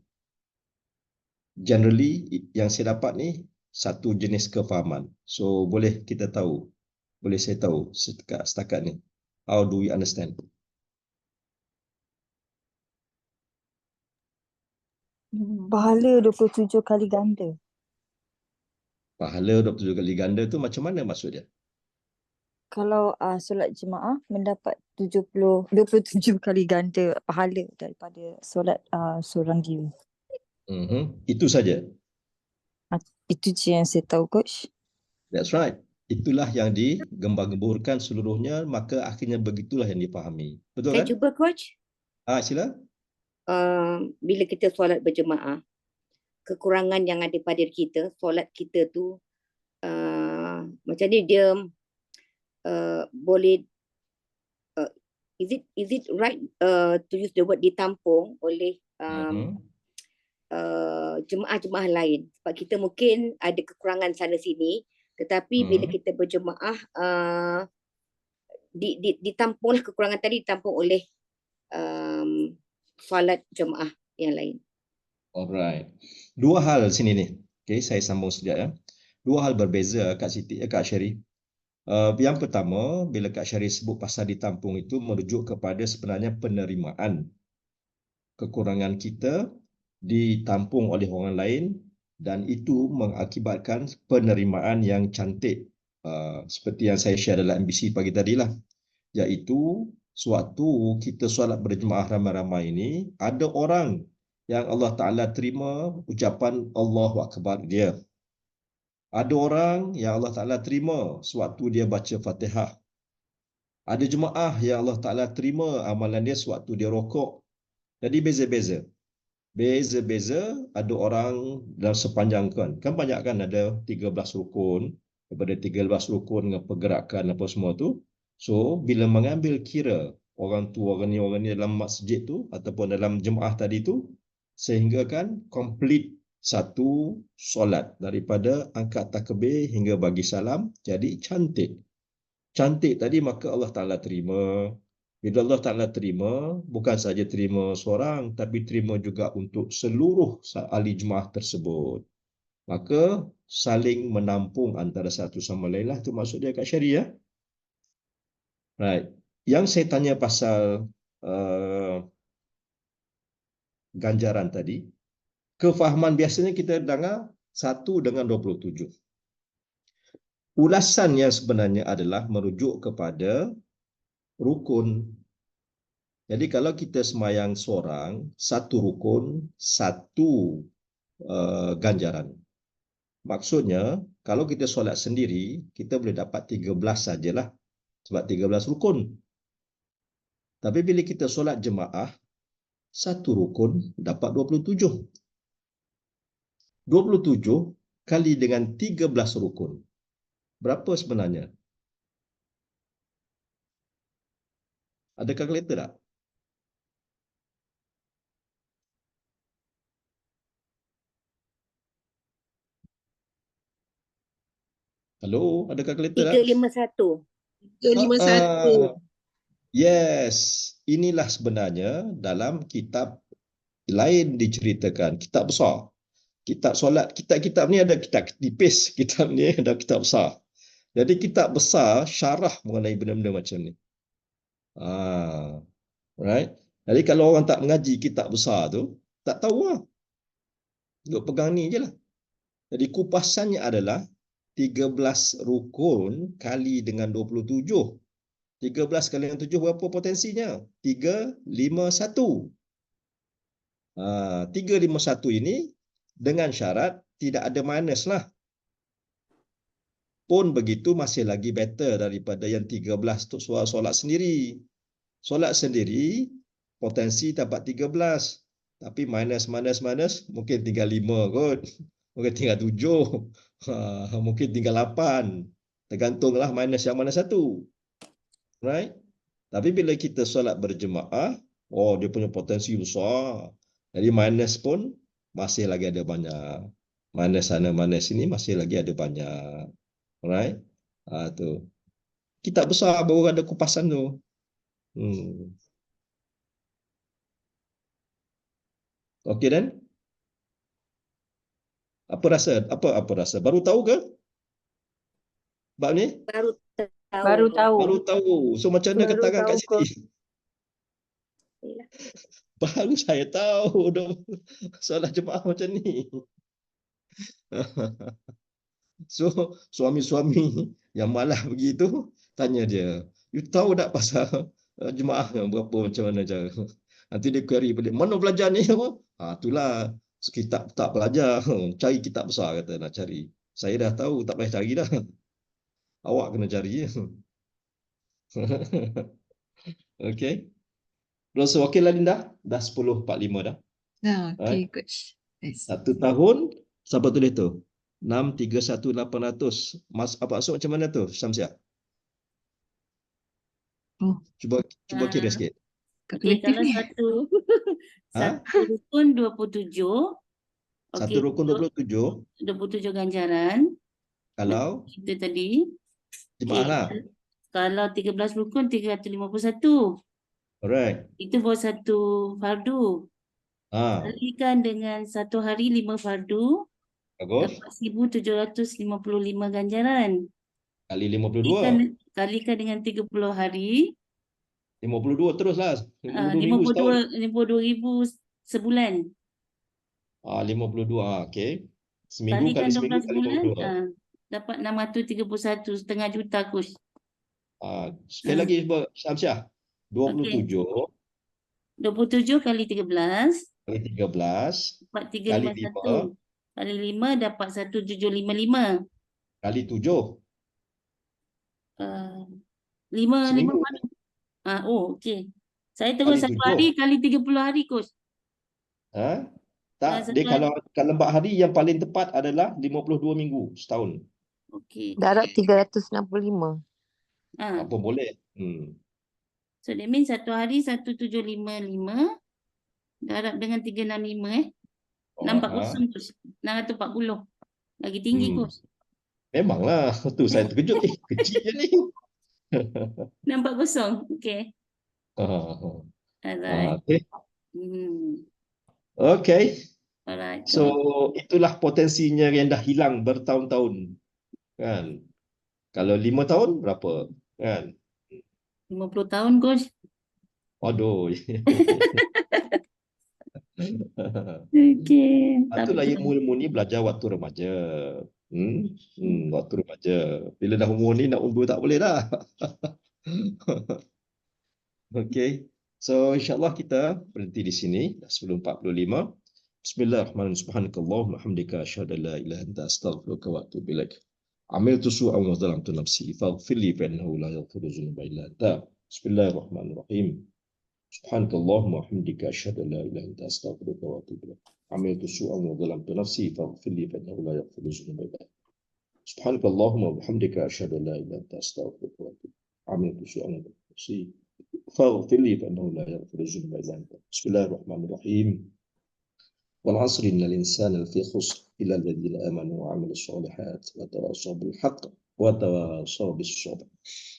Generally, yang saya dapat ni satu jenis kefahaman. So, boleh kita tahu, boleh saya tahu setakat ni. How do we understand? Pahala 27 kali ganda. Pahala 27 kali ganda tu macam mana maksud dia? Kalau solat jemaah mendapat 27 kali ganda pahala daripada solat seorang diri. Itu saja. Itu je yang saya tahu coach. That's right. Itulah yang digembar-gemburkan seluruhnya, maka akhirnya begitulah yang dipahami. Betul kan? Saya cuba coach. Sila. Bila kita solat berjemaah, kekurangan yang ada pada kita, solat kita tu macam ni dia boleh is it right to use the word ditampung oleh jemaah-jemaah lain, sebab kita mungkin ada kekurangan sana sini, tetapi bila kita berjemaah ditampunglah kekurangan tadi, ditampung oleh solat jemaah yang lain. Alright. Dua hal sini ni. Okay, saya sambung sekejap ya. Dua hal berbeza Kak Siti, Kak Syari. Yang pertama, bila Kak Syari sebut pasal ditampung itu merujuk kepada sebenarnya penerimaan. Kekurangan kita ditampung oleh orang lain dan itu mengakibatkan penerimaan yang cantik. Seperti yang saya share dalam MBC pagi tadi lah. Iaitu sewaktu kita solat berjemaah ramai-ramai ini, ada orang yang Allah Ta'ala terima ucapan Allahu Akbar dia. Ada orang yang Allah Ta'ala terima sewaktu dia baca Fatihah. Ada jemaah yang Allah Ta'ala terima amalan dia sewaktu dia rokok. Jadi beza-beza. Beza-beza ada orang dalam sepanjang kan banyak kan ada 13 rukun. Daripada 13 rukun dengan pergerakan apa semua tu. So, bila mengambil kira orang ni dalam masjid tu ataupun dalam jemaah tadi tu, sehingga kan complete satu solat daripada angkat takbir hingga bagi salam, jadi cantik. Cantik tadi maka Allah Ta'ala terima. Bila Allah Ta'ala terima, bukan saja terima seorang, tapi terima juga untuk seluruh ahli jemaah tersebut. Maka saling menampung antara satu sama lain lah. Itu maksud dia kat syariah. Right. Yang saya tanya pasal ganjaran tadi, kefahaman biasanya kita dengar 1 dengan 27. Ulasannya sebenarnya adalah merujuk kepada rukun. Jadi kalau kita semayang seorang, 1 rukun, 1 ganjaran. Maksudnya, kalau kita solat sendiri, kita boleh dapat 13 sajalah. Sebab 13 rukun. Tapi bila kita solat jemaah, 1 rukun dapat 27. 27 kali dengan 13 rukun. Berapa sebenarnya? Ada kalkulator tak? Halo, ada kalkulator tak? 351. 351. Yes, inilah sebenarnya dalam kitab lain diceritakan, kitab besar. Kitab solat, kitab-kitab ni ada kitab tipis, kitab ni ada kitab besar. Jadi kitab besar syarah mengenai benda-benda macam ni. Right? Jadi kalau orang tak mengaji kitab besar tu, tak tahu lah. Duk pegang ni je lah. Jadi kupasannya adalah 13 rukun kali dengan 27. 13 kali dengan 7 berapa potensinya? 351. 351 ini dengan syarat tidak ada minus lah. Pun begitu masih lagi better daripada yang 13 untuk solat sendiri. Solat sendiri potensi dapat 13. Tapi minus mungkin tinggal 5 kot. Mungkin tinggal 7. Mungkin tinggal 8. Tergantunglah minus yang mana satu. Right? Tapi bila kita solat berjemaah, dia punya potensi besar. Jadi minus pun masih lagi ada banyak. Minus sana, minus sini masih lagi ada banyak. Right? Tu. Kitab besar baru ada kupasan tu. Okey dan? Apa rasa? Baru tahu ke? Bab ni? Baru tahu. So macam mana katakan kat sini? Baru saya tahu dong solat jemaah macam ni. So suami-suami yang malah begitu tanya dia, you tahu tak pasal jemaah berapa macam mana cara? Nanti dia query balik, mana belajar ni apa? Itulah kitab tak belajar, cari kitab besar kata nak cari. Saya dah tahu, tak payah cari dah. Awak kena cari. Okey. Terus okey lah Linda? Dah 10.45 dah. Okey coach. Nice. 1 tahun, siapa tulis tu? 631,800. Apa maksud macam mana tu, Syamsiah? Cuba kira sikit. Okey, kalau satu rukun 27. Satu rukun 27. 27 ganjaran. Kalau? Itu tadi. Jemaah lah. Kalau 13 rukun 351. Alright. Itu baru satu fardu. Kalikan dengan satu hari 5 fardu. Bagus. Dapat 1,755 ganjaran. Kali 52. Kalikan dengan 30 hari. 52 teruslah. 52,000 sebulan. 52, okey. Seminggu kali seminggu kali 52. Dapat 631, setengah juta coach. Sekali lagi Syamsiah. 27 kali 13. Kali 13 kali 5 4351. Kali 5 dapat 1755. kali 7 5 seminggu. hari. Oh, okey. Saya terus Kali 1 hari 7. kali 30 hari, Coach. Tak, dia kalau 4 hari yang paling tepat adalah 52 minggu setahun. Okey. Darab 365. Apa boleh. So that means 1 hari 1755 darab dengan 365 640 Coach. 640. Lagi tinggi Coach. Memanglah, tu saya terkejut. Kecil je ni. 640. Okey. Alright. Okay. Okay. Alright. So itulah potensinya yang dah hilang bertahun-tahun. Kan? Kalau 5 tahun berapa? Kan? 50 tahun Coach. Aduh. Okey. Itulah ilmu-ilmu ni belajar waktu remaja. Waktu remaja. Bila dah umur ni nak undur tak boleh dah. Okay. So insyaAllah kita berhenti di sini. Dah 10.45. Bismillahirrahmanirrahim. Subhanakallahumma hamdika asyhadu an la ilaha illa anta astaghfiruka wa atubu ilaik. Amiltu su'an wa zalamtu nafsi faghfir li fa innahu la yaghfiru dhunuba illa anta. Bismillahirrahmanirrahim. Subhanakallahumma hamdika asyhadu an la ilaha illa anta astaghfiruka wa atubu ilaik. Amiltu su'an wa zalamtu nafsi faghfir li fa innahu la yaghfiru dhunuba illa anta. Subhanakallahumma wa hamdika asyhadu an la ilaha illa anta astaghfiruka wa atubu ilaik. Amiltu su'an wa zalamtu nafsi faghfir li fa innahu la yaghfiru dhunuba illa anta. Bismillahirrahmanirrahim. والعصر إن الإنسان لفي خسر إلا الذين آمنوا وعملوا الصالحات وتواصوا بالحق وتواصوا بالصبر.